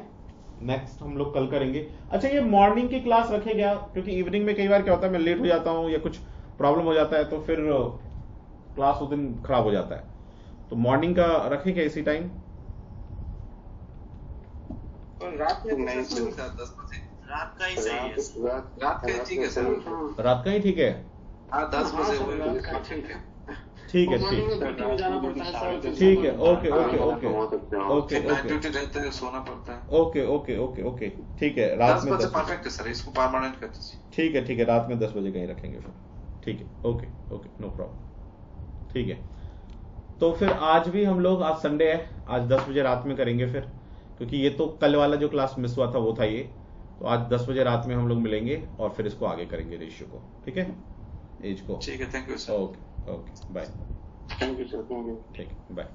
S1: नेक्स्ट हम लोग कल करेंगे। अच्छा, ये मॉर्निंग की क्लास रखे क्या, क्योंकि इवनिंग में कई बार क्या होता है मैं लेट हो जाता हूँ या कुछ प्रॉब्लम हो जाता है, तो फिर क्लास उस दिन खराब हो जाता है, तो मॉर्निंग का रखें क्या इसी टाइम?
S5: रात में नहीं सर, 10 बजे
S8: रात का ही सही है,
S5: रात का ही ठीक है सर।
S1: रात का ही ठीक है,
S5: हाँ 10 बजे
S7: हाँ,
S5: वही
S7: रात का
S5: ठीक है।
S1: ठीक है,
S7: मॉर्निंग
S1: ठीक
S7: में ड्यूटी में जाना पड़ता है सर,
S1: ठीक है, okay okay okay okay
S5: night
S1: okay
S5: duty रहते हैं, सोना पड़ता है।
S1: ओके ओके ओके ओके ठीक है, रात
S5: 10
S1: में
S5: बजे
S1: 10
S5: परफेक्ट है सर, इसको परमानेंट कर दीजिए।
S1: ठीक है, रात में 10 बजे कहीं रखेंगे फिर, ठीक है, ओके ओके, नो प्रॉब्लम, ठीक है। तो फिर आज भी हम लोग, आज संडे है, आज 10 बजे रात में करेंगे फिर, क्योंकि ये तो कल वाला जो क्लास मिस हुआ था वो था ये, तो आज 10 बजे रात में हम लोग मिलेंगे और फिर इसको आगे करेंगे रेशियो को, ठीक है, एज को।
S5: ठीक है, thank you sir.
S1: Okay okay, bye.
S4: Thank you sir, thank you.
S1: ठीक, बाय।